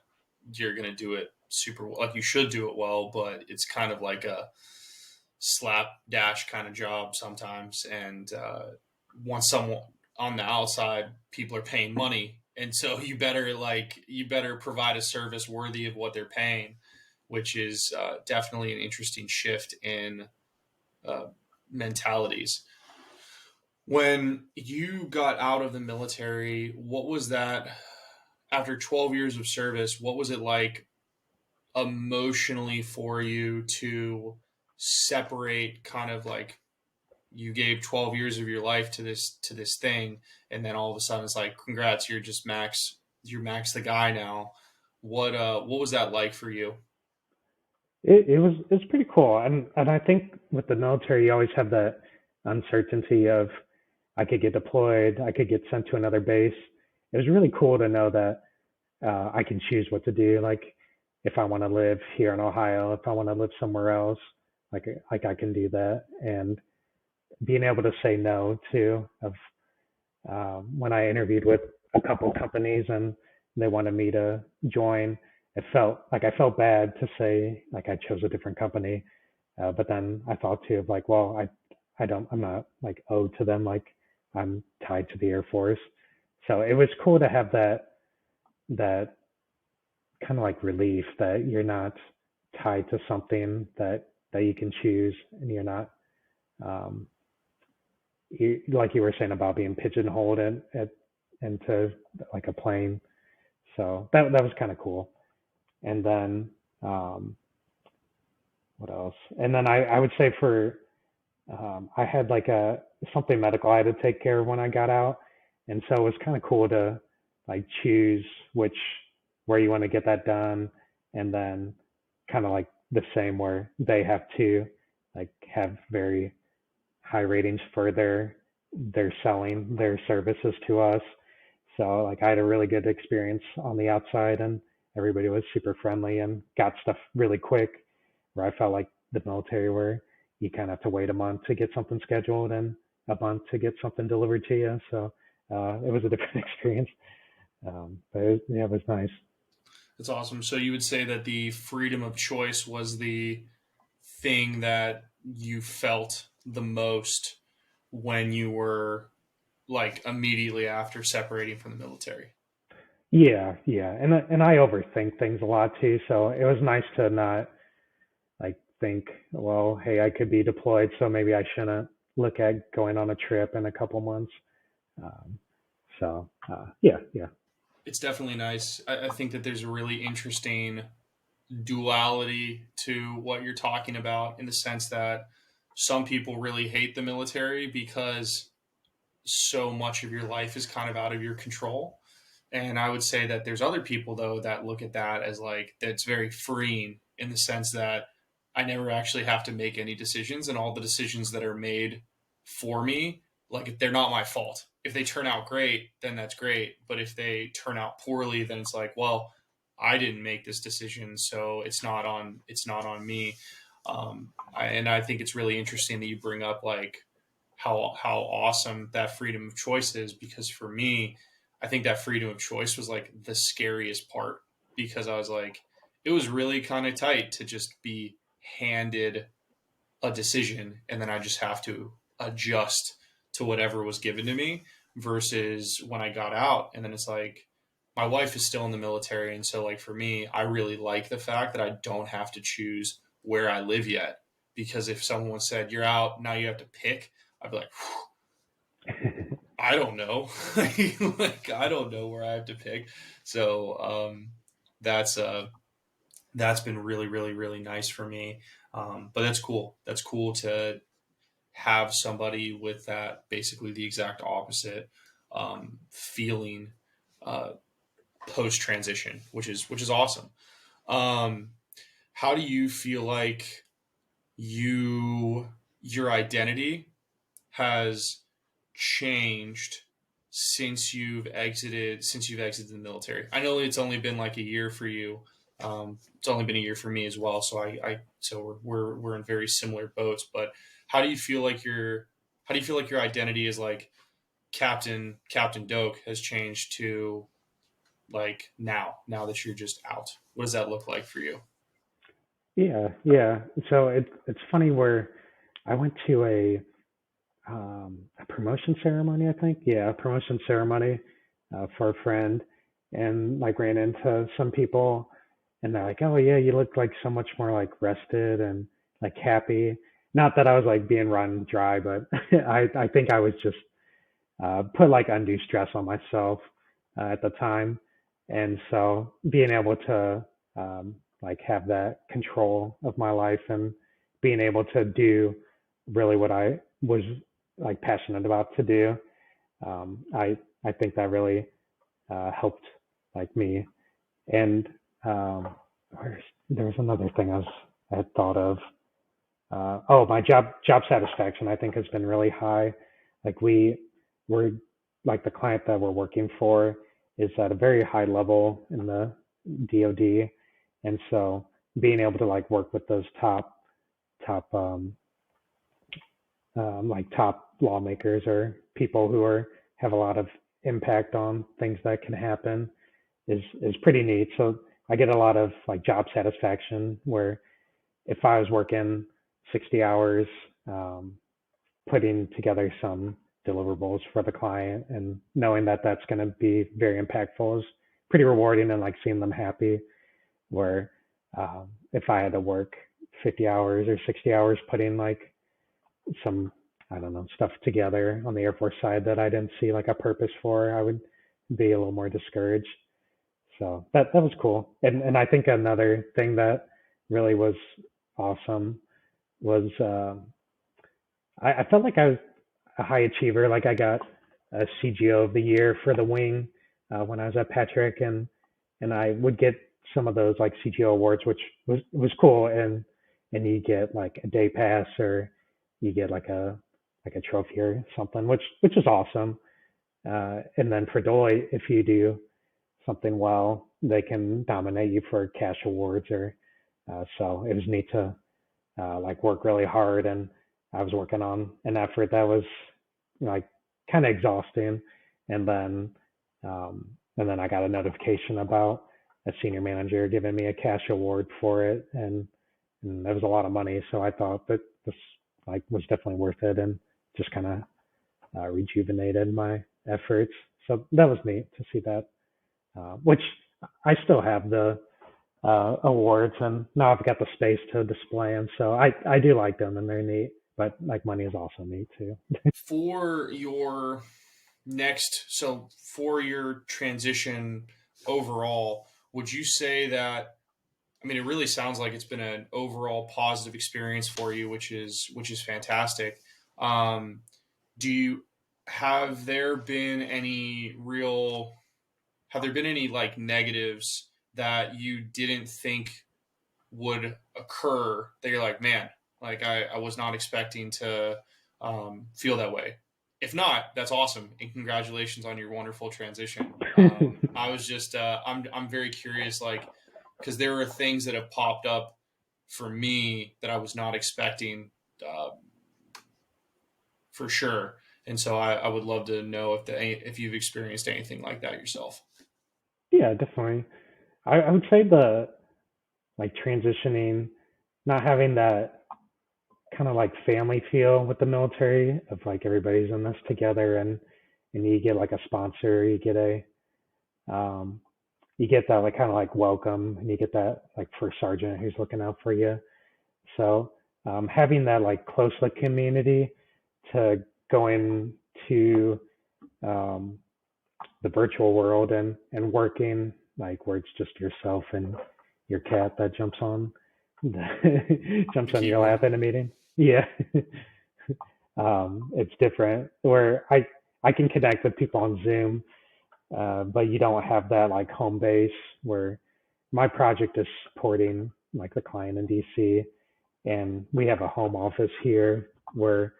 you're going to do it super well. Like, you should do it well, but it's kind of like a slapdash kind of job sometimes. And once someone on the outside, people are paying money, and so you better provide a service worthy of what they're paying, which is definitely an interesting shift in uh, mentalities. When you got out of the military, what was that after 12 years of service? What was it like emotionally for you to separate, kind of like, you gave 12 years of your life to this thing, and then all of a sudden it's like, congrats, you're Max the guy now. What was that like for you? it was pretty cool, and I think with the military, you always have that uncertainty of I could get deployed, I could get sent to another base. It was really cool to know that I can choose what to do. Like if I want to live here in Ohio, if I want to live somewhere else, like I can do that. And being able to say no too. Of when I interviewed with a couple companies and they wanted me to join, it felt like I felt bad to say like I chose a different company, but then I thought too of like, well, I'm not like owed to them, like I'm tied to the Air Force. So it was cool to have that kind of like relief that you're not tied to something that you can choose, and you're not um, like you were saying about being pigeonholed into like a plane. So that was kind of cool. And then um, what else? And then I would say for I had like a something medical I had to take care of when I got out, and so it was kind of cool to like choose which where you want to get that done, and then kind of like the same where they have to like have very high ratings for their selling their services to us. So like I had a really good experience on the outside, and everybody was super friendly and got stuff really quick. Where I felt like the military, where you kind of have to wait a month to get something scheduled and a month to get something delivered to you. So it was a different experience, but yeah, it was nice. That's awesome. So you would say that the freedom of choice was the thing that you felt the most when you were, like, immediately after separating from the military. Yeah, yeah, and I overthink things a lot too. So it was nice to not like think, well, hey, I could be deployed, so maybe I shouldn't look at going on a trip in a couple months. Um, yeah, yeah, It's definitely nice. I think that there's a really interesting duality to what you're talking about, in the sense that some people really hate the military because so much of your life is kind of out of your control. And I would say that there's other people, though, that look at that as like, that's very freeing, in the sense that I never actually have to make any decisions, and all the decisions that are made for me, like, if they're not my fault. If they turn out great, then that's great. But if they turn out poorly, then it's like, well, I didn't make this decision, so it's not on me. And I think it's really interesting that you bring up, like, how awesome that freedom of choice is, because for me, I think that freedom of choice was like the scariest part, because I was like, it was really kind of tight to just be handed a decision, and then I just have to adjust to whatever was given to me. versus when I got out. And then it's like, my wife is still in the military. And so, like, for me, I really like the fact that I don't have to choose where I live yet. Because if someone said, you're out, now you have to pick, I'd be like, I don't know. Like, I don't know where I have to pick. So that's that's been really, really, really nice for me. But that's cool. That's cool to have somebody with that basically the exact opposite feeling uh, post transition, which is awesome. Um, how do you feel like your identity has changed since you've exited the military? I know it's only been like a year for you. It's only been a year for me as well. So we're in very similar boats. But how do you feel like your identity is like Captain Doak has changed to like now that you're just out? What does that look like for you? Yeah, yeah. So it's funny where I went to a promotion ceremony, I think. Yeah, a promotion ceremony for a friend, and like ran into some people, and they're like, "Oh yeah, you look like so much more like rested and like happy." Not that I was like being run dry, but I think I was just put like undue stress on myself at the time, and so being able to like have that control of my life and being able to do really what I was like passionate about to do, I think that really helped like me. And um, there was another thing I had thought of. Oh, my job satisfaction I think has been really high. Like we're like the client that we're working for is at a very high level in the DoD, and so being able to like work with those top like top lawmakers or people who are have a lot of impact on things that can happen is pretty neat. So I get a lot of like job satisfaction where if I was working 60 hours, um, putting together some deliverables for the client and knowing that that's going to be very impactful is pretty rewarding, and like seeing them happy. Where if I had to work 50 hours or 60 hours putting like some, I don't know, stuff together on the Air Force side that I didn't see like a purpose for, I would be a little more discouraged. So that was cool. And I think another thing that really was awesome was I felt like I was a high achiever. Like I got a CGO of the year for the wing when I was at Patrick, and I would get some of those like CGO awards, which was cool. And you get like a day pass, or you get like a trophy or something, which is awesome. And then for Deloitte, if you do something well, they can nominate you for cash awards, or so it was neat to like work really hard, and I was working on an effort that was like kind of exhausting, and then I got a notification about a senior manager giving me a cash award for it, and it was a lot of money, so I thought that this like was definitely worth it, and just kind of rejuvenated my efforts. So that was neat to see that, which I still have the awards, and now I've got the space to display them. So I do like them, and they're neat. But like money is also neat too. For your for your transition overall, would you say that, I mean, it really sounds like it's been an overall positive experience for you, which is fantastic. Um, do you have there been any real have there been any like negatives that you didn't think would occur that you're like, man, like I was not expecting to feel that way? If not, that's awesome, and congratulations on your wonderful transition. I was just I'm very curious, like, because there are things that have popped up for me that I was not expecting, uh, for sure. And so I would love to know if you've experienced anything like that yourself. Yeah, definitely. I would say the like transitioning, not having that kind of like family feel with the military of like everybody's in this together, and you get like a sponsor, um, you get that like kind of like welcome, and you get that like first sergeant who's looking out for you. So having that like close like community to go into um, the virtual world and working like where it's just yourself and your cat that jumps on jumps The on your keyboard. lap in a meeting. Yeah. It's different where I can connect with people on Zoom, but you don't have that like home base where my project is supporting like the client in DC, and we have a home office here where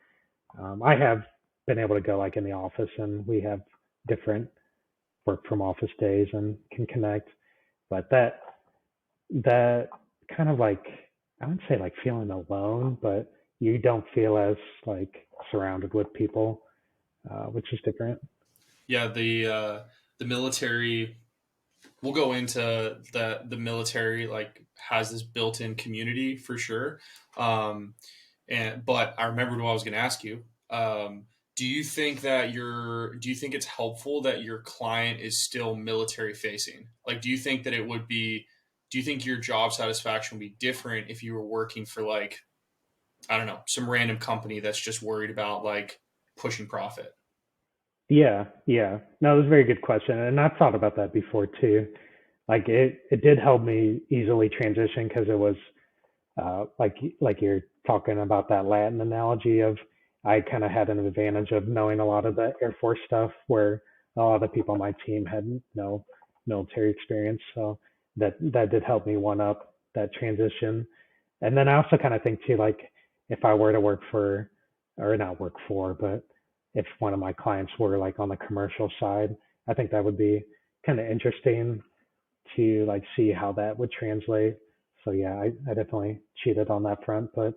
I have been able to go like in the office, and we have different work from office days and can connect. But that kind of like, I wouldn't say like feeling alone, but you don't feel as like surrounded with people, which is different. Yeah, the military. We'll go into the military like has this built-in community for sure. Um, but I remembered what I was going to ask you. Do you think that do you think it's helpful that your client is still military facing? Like, do you think your job satisfaction would be different if you were working for like, I don't know, some random company that's just worried about like pushing profit? Yeah, yeah. No, it was a very good question, and I've thought about that before too. Like it did help me easily transition because it was like you're talking about that Latin analogy of I kind of had an advantage of knowing a lot of the Air Force stuff where a lot of the people on my team had no military experience. So that did help me one up that transition. And then I also kind of think too, like if I were to work for, or not work for, but if one of my clients were like on the commercial side, I think that would be kind of interesting to like see how that would translate. So yeah, I definitely cheated on that front, but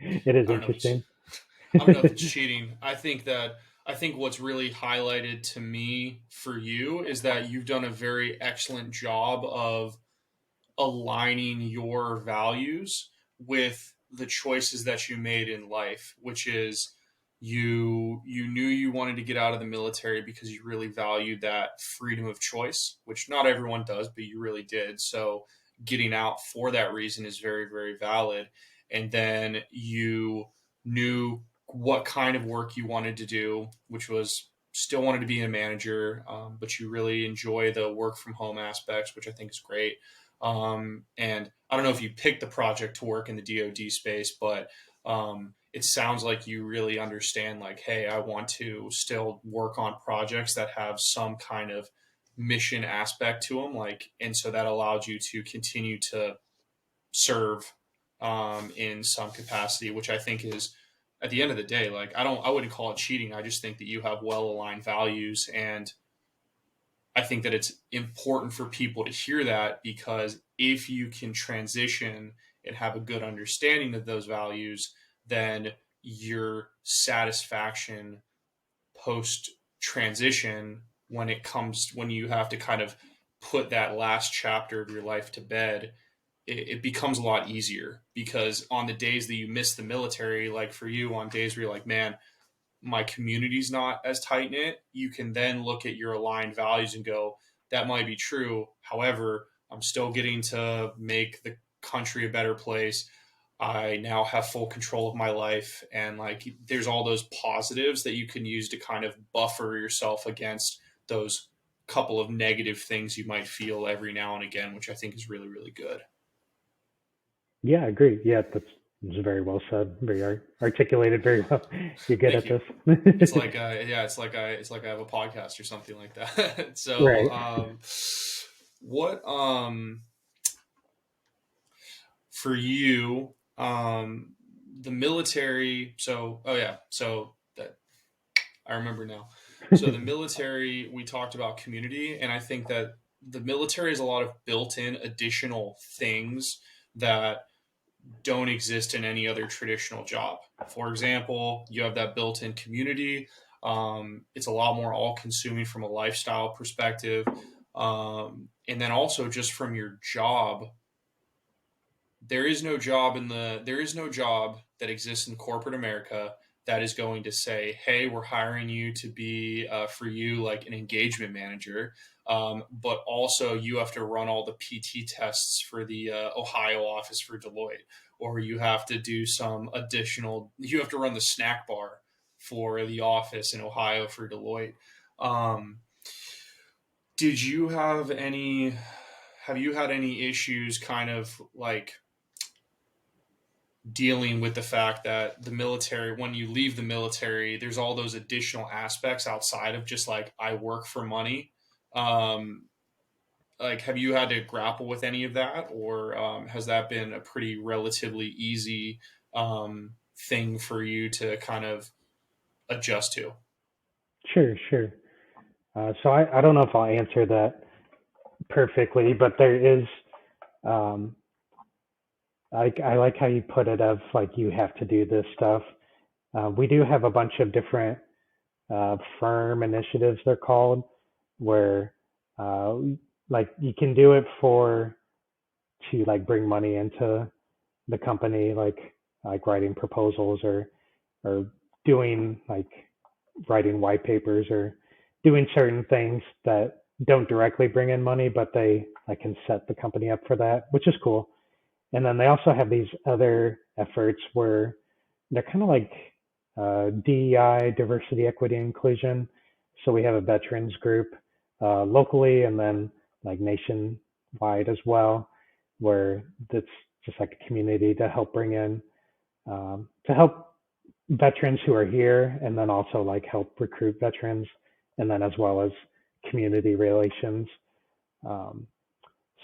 it is I don't know if it's interesting. I don't know if it's cheating. I think what's really highlighted to me for you is that you've done a very excellent job of aligning your values with the choices that you made in life, which is you knew you wanted to get out of the military because you really valued that freedom of choice, which not everyone does, but you really did. So getting out for that reason is very, very valid. And then you knew what kind of work you wanted to do, which was still wanted to be a manager, but you really enjoy the work from home aspects, which I think is great. And I don't know if you picked the project to work in the DoD space, but it sounds like you really understand like, hey, I want to still work on projects that have some kind of mission aspect to them. Like, and so that allowed you to continue to serve in some capacity, which I think is at the end of the day, like I wouldn't call it cheating. I just think that you have well aligned values, and I think that it's important for people to hear that because if you can transition and have a good understanding of those values, then your satisfaction post transition when you have to kind of put that last chapter of your life to bed, it becomes a lot easier because on the days that you miss the military, like for you, on days where you're like, man, my community's not as tight knit, you can then look at your aligned values and go, that might be true. However, I'm still getting to make the country a better place. I now have full control of my life. And like, there's all those positives that you can use to kind of buffer yourself against those couple of negative things you might feel every now and again, which I think is really, really good. Yeah, I agree. Yeah, that's very well said. Very articulated. Very well. You're good Thank at you. this. It's like yeah, it's like I have a podcast or something like that. So Right. what for you the military, so oh yeah, so that I remember now. So the military, we talked about community, and I think that the military has a lot of built-in additional things that don't exist in any other traditional job. For example, you have that built in community. It's a lot more all consuming from a lifestyle perspective. And then also just from your job, there is no job that exists in corporate America that is going to say, hey, we're hiring you to be for you like an engagement manager, but also you have to run all the PT tests for the Ohio office for Deloitte, or you have to do some additional, you have to run the snack bar for the office in Ohio for Deloitte. Um, did you have you had any issues kind of like dealing with the fact that the military, when you leave the military, there's all those additional aspects outside of just like, I work for money? Um, like, have you had to grapple with any of that, or has that been a pretty relatively easy thing for you to kind of adjust to? Sure, sure. So I don't know if I'll answer that perfectly, but there is, um, I like how you put it of like you have to do this stuff. We do have a bunch of different firm initiatives, they're called, where uh, like you can do it for to like bring money into the company, like writing proposals or doing like writing white papers or doing certain things that don't directly bring in money, but they like can set the company up for that, which is cool. And then they also have these other efforts where they're kind of like DEI, diversity, equity, inclusion. So we have a veterans group locally and then like nationwide as well, where that's just like a community to help bring in, to help veterans who are here and then also like help recruit veterans and then as well as community relations. Um,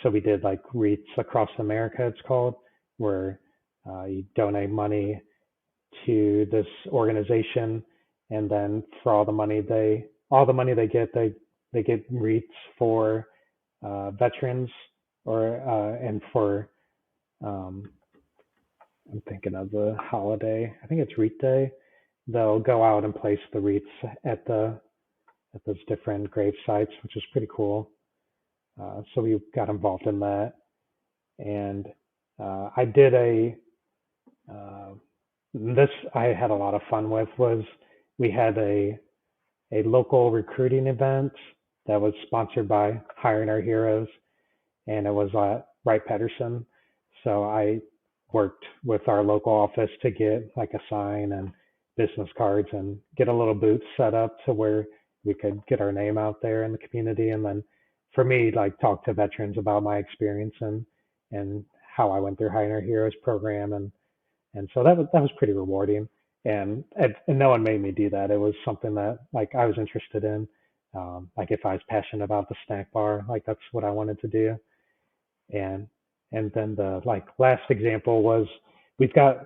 so we did like REITs across America, it's called, where you donate money to this organization, and then for all the money they get, they get REITs for veterans or and for um, I'm thinking of the holiday. I think it's REIT Day. They'll go out and place the REITs at those different grave sites, which is pretty cool. So we got involved in that, and I did uh, this I had a lot of fun with was we had a local recruiting event that was sponsored by Hiring Our Heroes, and it was at Wright Patterson. So I worked with our local office to get like a sign and business cards and get a little booth set up to where we could get our name out there in the community. And then for me, like talk to veterans about my experience and how I went through Hiring Our Heroes program. And so that was pretty rewarding. And no one made me do that. It was something that like I was interested in. Like if I was passionate about the snack bar, like that's what I wanted to do. And and then the like last example was we've got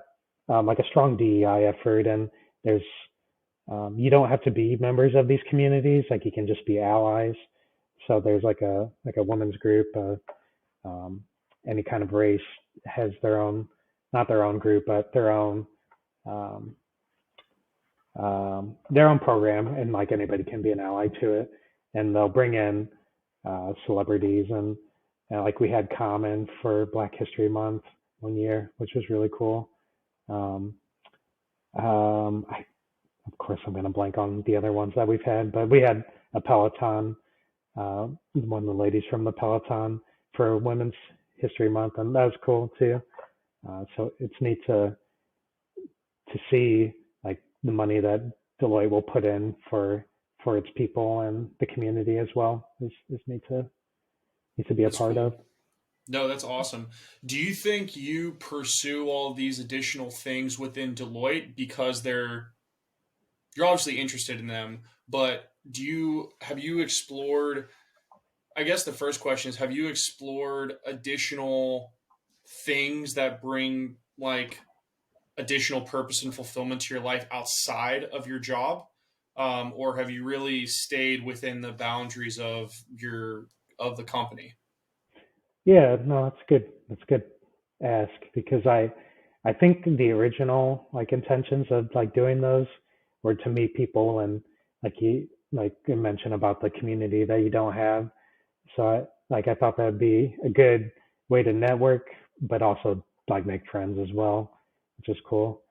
like a strong DEI effort, and there's you don't have to be members of these communities, like you can just be allies. So there's like a women's group, any kind of race has their own, not their own group, but um, their own program, and like anybody can be an ally to it. And they'll bring in celebrities, and like we had Common for Black History Month one year, which was really cool. Um, I, of course, I'm going to blank on the other ones that we've had, but we had a Peloton, one of the ladies from the Peloton for Women's History Month, and that was cool too. So it's neat to see like the money that Deloitte will put in for its people and the community as well is neat to be a That's part cool. of. No, that's awesome. Do you think you pursue all these additional things within Deloitte because you're obviously interested in them, but have you explored, I guess the first question is, have you explored additional things that bring like additional purpose and fulfillment to your life outside of your job? Or have you really stayed within the boundaries of the company? Yeah, no, that's good. That's good ask because I think the original like intentions of like doing those were to meet people and like you mentioned about the community that you don't have. So I thought that'd be a good way to network, but also like make friends as well, which is cool.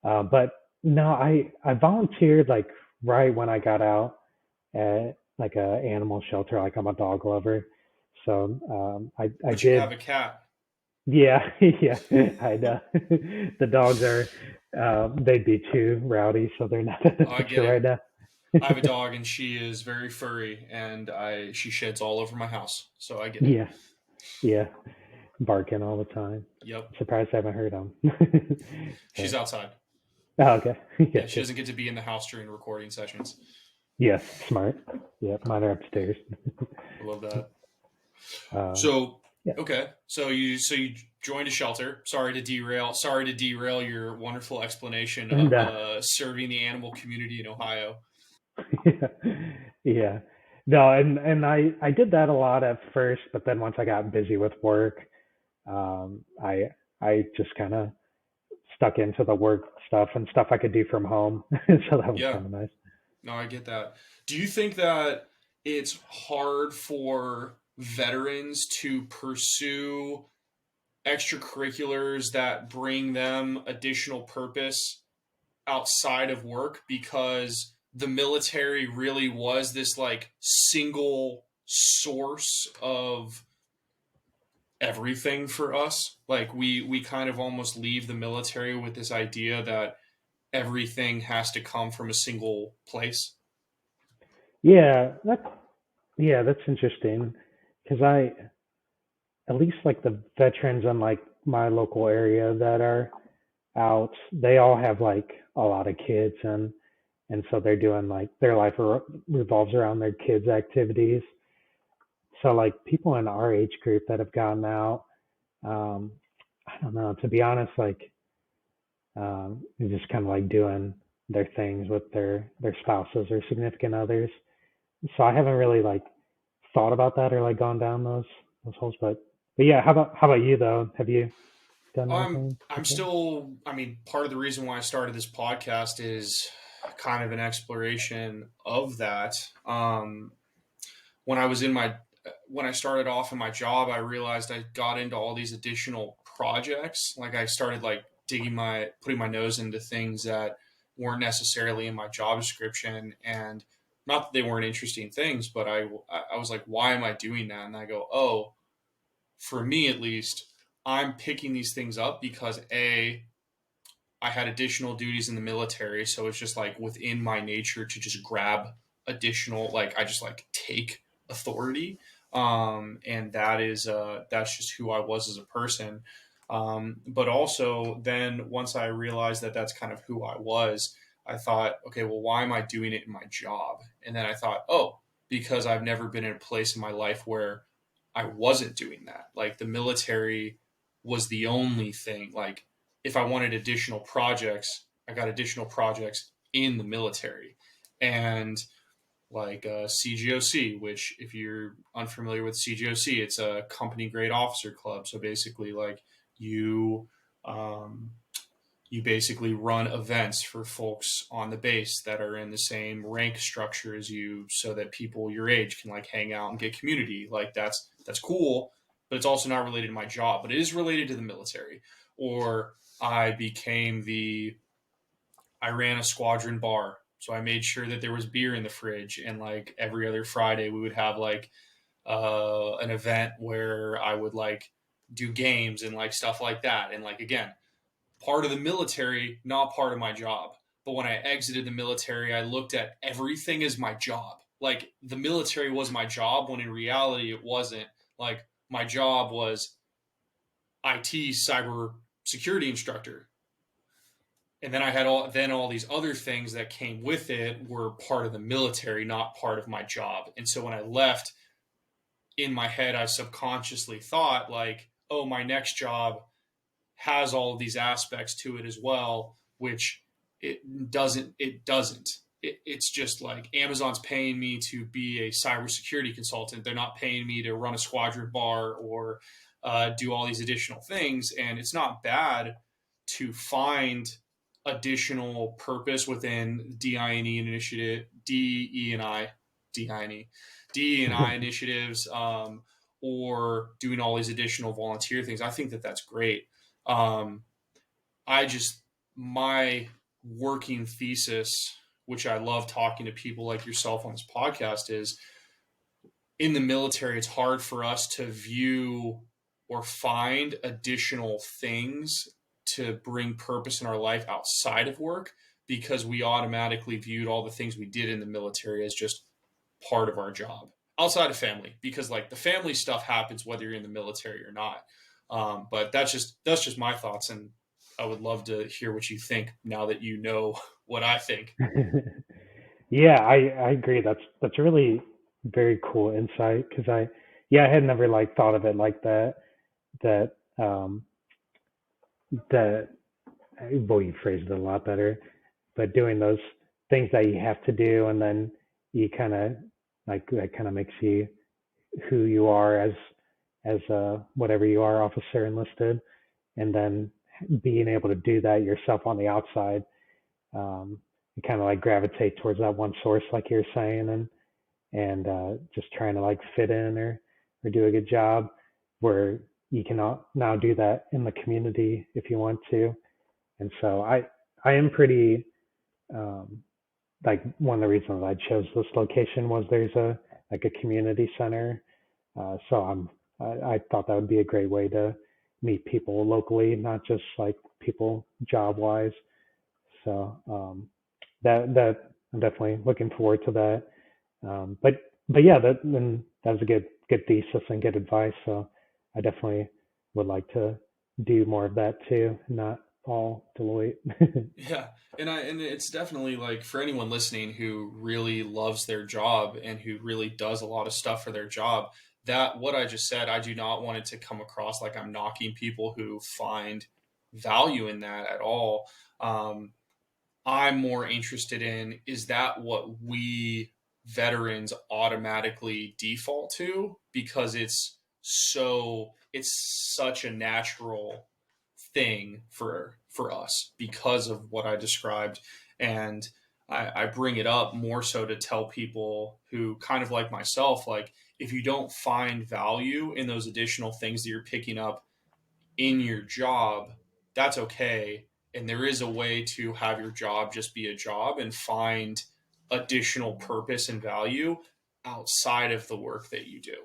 But No, I volunteered like right when I got out at like a animal shelter. Like I'm a dog lover, so I But you have did. a cat. Yeah, yeah. I know. The dogs are they'd be too rowdy, so they're not at the I get picture it. right now. I have a dog and she is very furry and I she sheds all over my house. So I get it. Yeah, yeah. Barking all the time. Yep. Surprised I haven't heard them. She's But outside. oh, okay. Yeah, Yeah, she good. doesn't get to be in the house during recording sessions. Yes, smart. Yeah, mine are upstairs. I love that. Uh, So yeah. okay, so you joined a shelter. Sorry to derail. Sorry to derail your wonderful explanation And of serving the animal community in Ohio. yeah, yeah. No, and I did that a lot at first, but then once I got busy with work, I just kind of stuck into the work stuff and stuff I could do from home. So that was Yeah, kind of nice. no, I get that. Do you think that it's hard for veterans to pursue extracurriculars that bring them additional purpose outside of work because the military really was this like single source of everything for us. Like we kind of almost leave the military with this idea that everything has to come from a single place. Yeah, that's interesting because I at least like the veterans in like my local area that are out, they all have like a lot of kids and so they're doing like their life revolves around their kids' activities. So like people in our age group that have gotten out, um, I don't know. To be honest, like they're just kind of like doing their things with their spouses or significant others. So I haven't really like thought about that or like gone down those holes. But yeah, how about you though? Have you done anything I'm like that? still, I mean, part of the reason why I started this podcast is kind of an exploration of that. When I was in my when I started off in my job, I realized I got into all these additional projects. Like I started like putting my nose into things that weren't necessarily in my job description, and not that they weren't interesting things, but I was like, why am I doing that? And I go, oh, for me at least, I'm picking these things up because I had additional duties in the military, so it's just like within my nature to just grab additional, like I just like take authority, and that's just who I was as a person. But also, then once I realized that that's kind of who I was, I thought, okay, well, why am I doing it in my job? And then I thought, oh, because I've never been in a place in my life where I wasn't doing that. Like the military was the only thing. Like if I wanted additional projects, I got additional projects in the military. And like CGOC, which if you're unfamiliar with CGOC, it's a company grade officer club. So basically, like you, um, you basically run events for folks on the base that are in the same rank structure as you, so that people your age can like hang out and get community. Like that's cool, but it's also not related to my job, but it is related to the military. Or I ran a squadron bar. So I made sure that there was beer in the fridge, and like every other Friday we would have like an event where I would like do games and like stuff like that. And like again, part of the military, not part of my job. But when I exited the military, I looked at everything as my job. Like the military was my job when in reality it wasn't. Like my job was IT cyber security instructor. And then I had all these other things that came with it were part of the military, not part of my job. And so when I left, in my head I subconsciously thought like, oh, my next job has all of these aspects to it as well, which it doesn't. It's just like Amazon's paying me to be a cybersecurity consultant. They're not paying me to run a squadron bar or do all these additional things. And it's not bad to find additional purpose within DINE initiative, DE and I, DINE, DE and I initiatives, or doing all these additional volunteer things. I think that that's great. Um, I just my working thesis, which I love talking to people like yourself on this podcast, is in the military, it's hard for us to view or find additional things to bring purpose in our life outside of work, because we automatically viewed all the things we did in the military as just part of our job outside of family, because like the family stuff happens whether you're in the military or not. But that's just my thoughts, and I would love to hear what you think now that you know what I think. Yeah, I agree. That's a really very cool insight because I had never like thought of it like that. That that well, you phrased it a lot better. But doing those things that you have to do, and then you kind of like that kind of makes you who you are as whatever you are, officer enlisted, and then being able to do that yourself on the outside, you kind of like gravitate towards that one source, like you're saying, and just trying to like fit in or do a good job, where you can now do that in the community if you want to. And so I am pretty like one of the reasons I chose this location was there's a like a community center. So I thought that would be a great way to meet people locally, not just like people job wise. So that I'm definitely looking forward to that. But yeah, that was a good thesis and good advice. So I definitely would like to do more of that too, not all Deloitte. Yeah, and it's definitely like for anyone listening who really loves their job and who really does a lot of stuff for their job, that what I just said, I do not want it to come across like I'm knocking people who find value in that at all. Um, I'm more interested in, is that what we veterans automatically default to because it's such a natural thing for us because of what I described. And I bring it up more so to tell people who kind of like myself, like if you don't find value in those additional things that you're picking up in your job, that's okay. And there is a way to have your job just be a job and find additional purpose and value outside of the work that you do.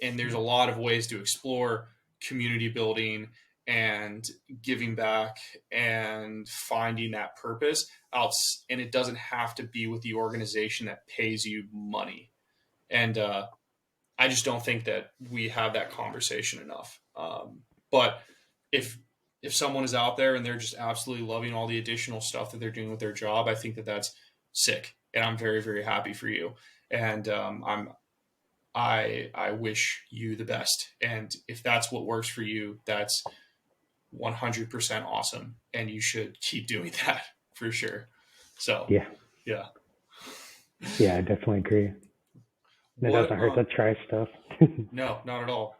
And there's a lot of ways to explore community building and giving back and finding that purpose out. And it doesn't have to be with the organization that pays you money. And I just don't think that we have that conversation enough. But if someone is out there and they're just absolutely loving all the additional stuff that they're doing with their job, I think that that's sick, and I'm very, very happy for you. And I wish you the best. And if that's what works for you, that's 100% awesome, and you should keep doing that for sure. So Yeah, yeah, yeah, I definitely agree. It doesn't hurt to try stuff. No, not at all.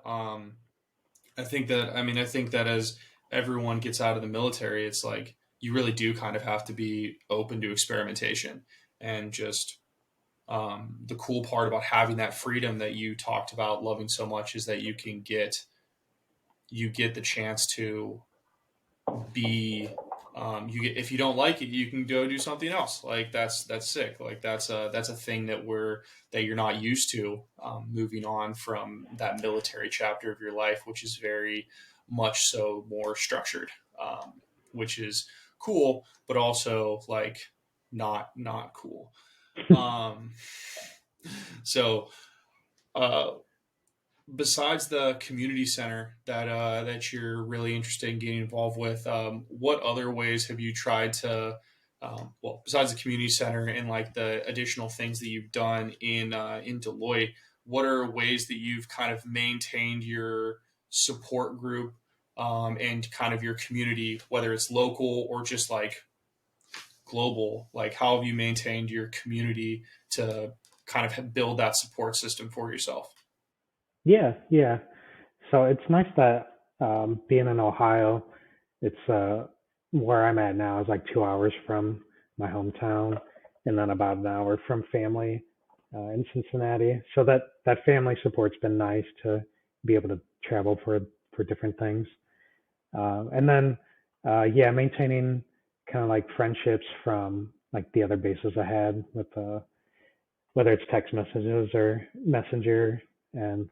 I think that as everyone gets out of the military, it's like you really do kind of have to be open to experimentation. And just the cool part about having that freedom that you talked about loving so much is that you get the chance to be if you don't like it, you can go do something else. Like that's sick. Like that's a thing that you're not used to, moving on from that military chapter of your life, which is very much so more structured, which is cool, but also like not cool. So besides the community center that you're really interested in getting involved with, what other ways have you tried to, besides the community center and like the additional things that you've done in Deloitte, what are ways that you've kind of maintained your support group, and kind of your community, whether it's local or just like global? Like, how have you maintained your community to kind of build that support system for yourself? Yeah. So it's nice that being in Ohio, it's where I'm at now is like 2 hours from my hometown, and then about an hour from family in Cincinnati. So that family support's been nice to be able to travel for different things. And then yeah, maintaining kind of like friendships from like the other bases I had with whether it's text messages or messenger, and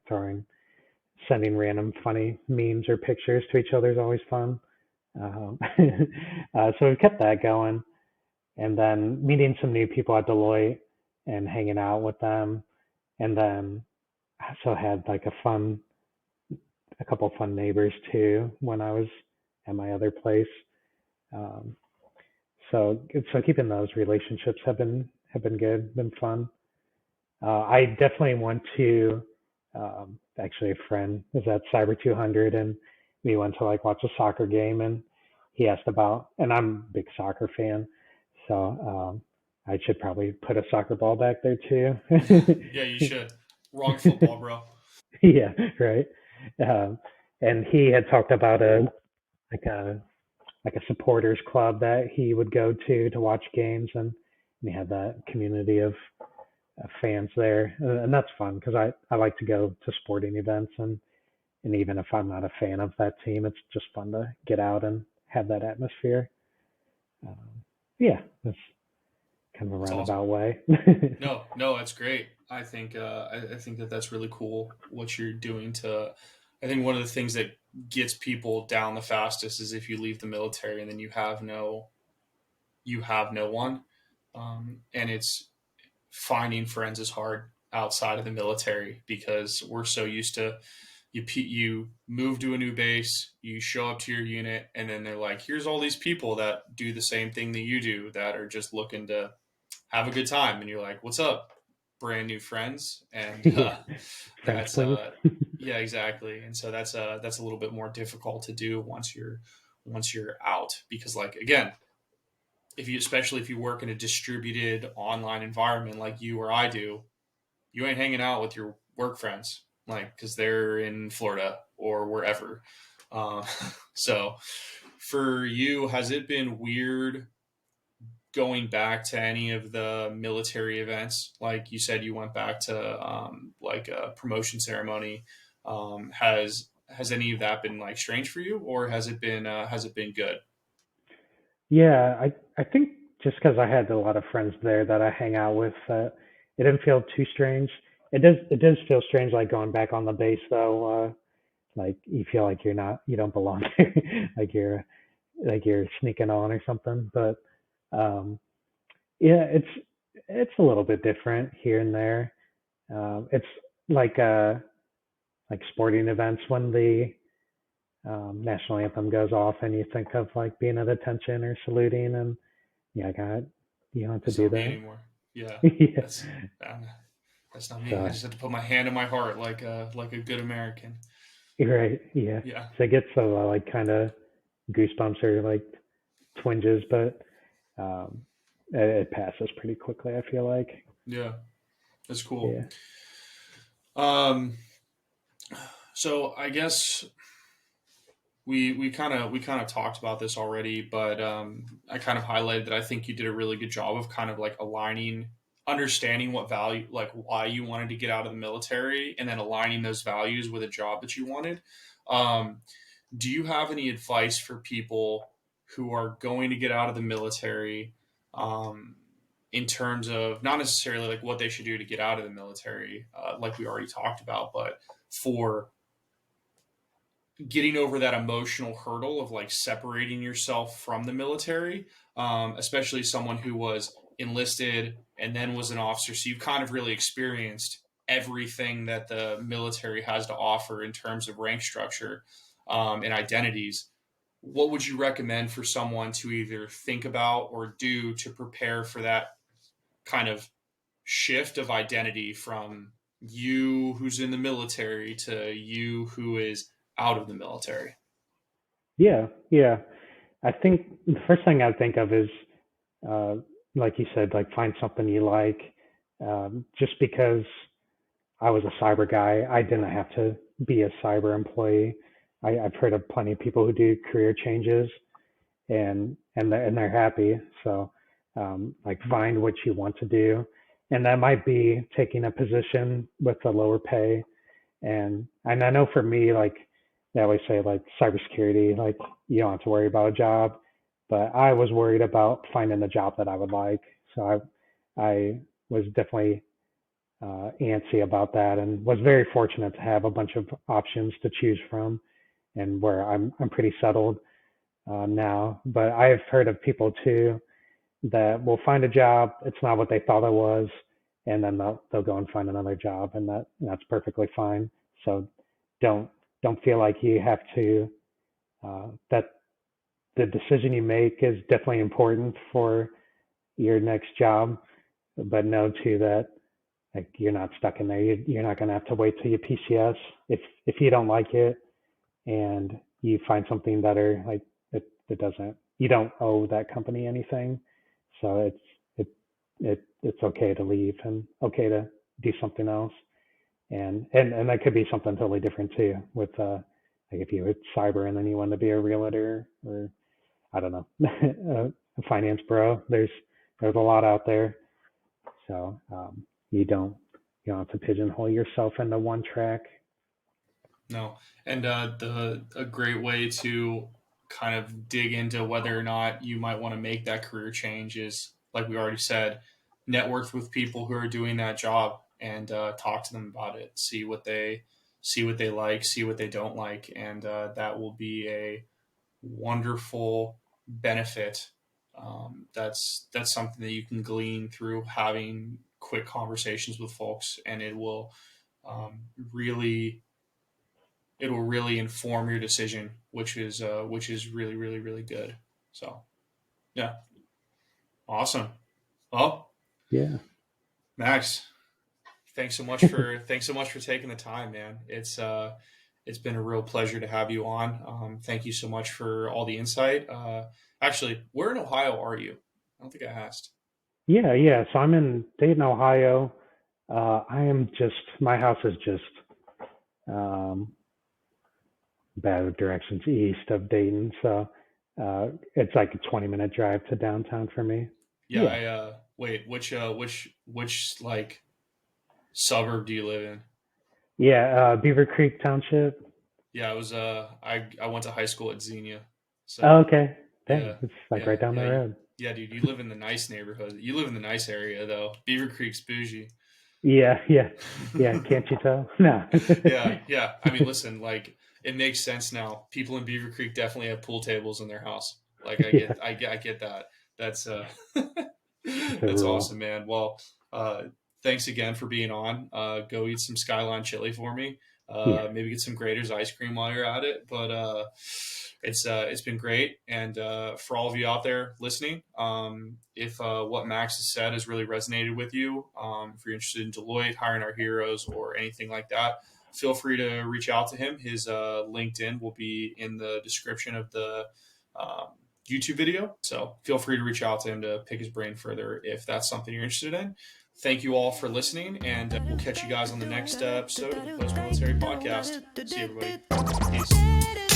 sending random funny memes or pictures to each other is always fun. Um, so we kept that going, and then meeting some new people at Deloitte and hanging out with them, and then I also had like a couple of fun neighbors too when I was at my other place. Um, so keeping those relationships have been good, been fun. I definitely want to. Actually, a friend was at Cyber 200, and we went to like watch a soccer game, and he asked about, and I'm a big soccer fan, so I should probably put a soccer ball back there too. Yeah, you should. Wrong football, bro. Yeah, right. Um, and he had talked about like a like a supporters club that he would go to watch games, and he had that community of fans there, and that's fun because I like to go to sporting events, and even if I'm not a fan of that team, it's just fun to get out and have that atmosphere. Um, yeah, that's kind of a It's awesome. roundabout way. No, no, that's great. I think that that's really cool what you're doing to. I think one of the things that gets people down the fastest is if you leave the military and then you have no one, and it's finding friends is hard outside of the military because we're so used to you move to a new base, you show up to your unit, and then they're like, here's all these people that do the same thing that you do that are just looking to have a good time, and you're like, what's up, brand new friends? And Yeah, friends, that's please. yeah, exactly. And so that's a little bit more difficult to do once you're out because like again, if you especially if you work in a distributed online environment like you or I do, you ain't hanging out with your work friends like because they're in Florida or wherever. Uh, so for you, has it been weird going back to any of the military events? Like you said, you went back to like a promotion ceremony. Has any of that been like strange for you, or has it been good? Yeah, I think just because I had a lot of friends there that I hang out with, it didn't feel too strange. It does feel strange like going back on the base though. Like you feel like you don't belong there, like you're sneaking on or something. But um, yeah, it's a little bit different here and there. It's like like sporting events when the national anthem goes off and you think of like being at attention or saluting, and yeah, God, you don't have to That's do not me that. anymore. Yeah, Yeah. that's um, that's not me. I So just had to put my hand in my heart like a good American. you're right. Yeah. Yeah, So it gets so like kind of goosebumps or like twinges, but it passes pretty quickly. I feel like. yeah, that's cool. Yeah. Um, so I guess we kind of talked about this already, but I kind of highlighted that I think you did a really good job of kind of like aligning, understanding what value, like why you wanted to get out of the military, and then aligning those values with a job that you wanted. Um, do you have any advice for people who are going to get out of the military, um, in terms of not necessarily like what they should do to get out of the military, like we already talked about, but for getting over that emotional hurdle of like separating yourself from the military, especially someone who was enlisted and then was an officer. So you've kind of really experienced everything that the military has to offer in terms of rank structure, and identities. What would you recommend for someone to either think about or do to prepare for that kind of shift of identity from you who's in the military to you who is out of the military? Yeah. Yeah. I think the first thing I think of is, uh, like you said, like find something you like. Just because I was a cyber guy, I didn't have to be a cyber employee. I've heard of plenty of people who do career changes, and they're happy. So like find what you want to do, and that might be taking a position with a lower pay. And I know for me, like they always say, like cybersecurity, like you don't have to worry about a job. but I was worried about finding a job that I would like. So I was definitely antsy about that, and was very fortunate to have a bunch of options to choose from, and where I'm pretty settled now. But I've heard of people too that will find a job, it's not what they thought it was, and then they'll go and find another job, and that's perfectly fine. So don't don't feel like you have to that the decision you make is definitely important for your next job, but know too that like you're not stuck in there. You're not going to have to wait till you PCS if you don't like it and you find something better. Like it doesn't. You don't owe that company anything, so it's okay to leave and okay to do something else. And that could be something totally different too. With like if you were cyber and then you want to be a realtor, or I don't know, a finance bro. There's a lot out there. So you don't have to pigeonhole yourself into one track. No, and a great way to kind of dig into whether or not you might want to make that career change is, like we already said, network with people who are doing that job and talk to them about it. See what they like, see what they don't like, and that will be a wonderful benefit. That's something that you can glean through having quick conversations with folks, and um, really it will really inform your decision, which is really really really good. So yeah, awesome. Well, Yeah. Max, thanks so much for taking the time, man. It's been a real pleasure to have you on. Thank you so much for all the insight. Actually, where in Ohio are you? I don't think I asked. Yeah. So I'm in Dayton, Ohio. My house is just um, bad directions east of Dayton. So it's like a 20-minute drive to downtown for me. Yeah, Yeah. I wait, which like suburb do you live in? Yeah. Beaver Creek Township. Yeah, I was I went to high school at Xenia. Oh, So okay. Dang. yeah, It's like right down the road. yeah, dude, you live in the nice neighborhood. You live in the nice area though. Beaver Creek's bougie. Yeah. Can't you tell? No. Yeah. I mean, listen, like it makes sense now. People in Beaver Creek definitely have pool tables in their house. Like Yeah. I get that. That's The that's rule. awesome, man. Well, thanks again for being on. Go eat some Skyline chili for me. Yeah. Maybe get some Grater's ice cream while you're at it. But it's been great. And for all of you out there listening, if what Max has said has really resonated with you, if you're interested in Deloitte, hiring our heroes, or anything like that, feel free to reach out to him. His LinkedIn will be in the description of the um, YouTube video. So feel free to reach out to him to pick his brain further if that's something you're interested in. Thank you all for listening, and we'll catch you guys on the next episode of the Post Military Podcast. See you, everybody. Peace.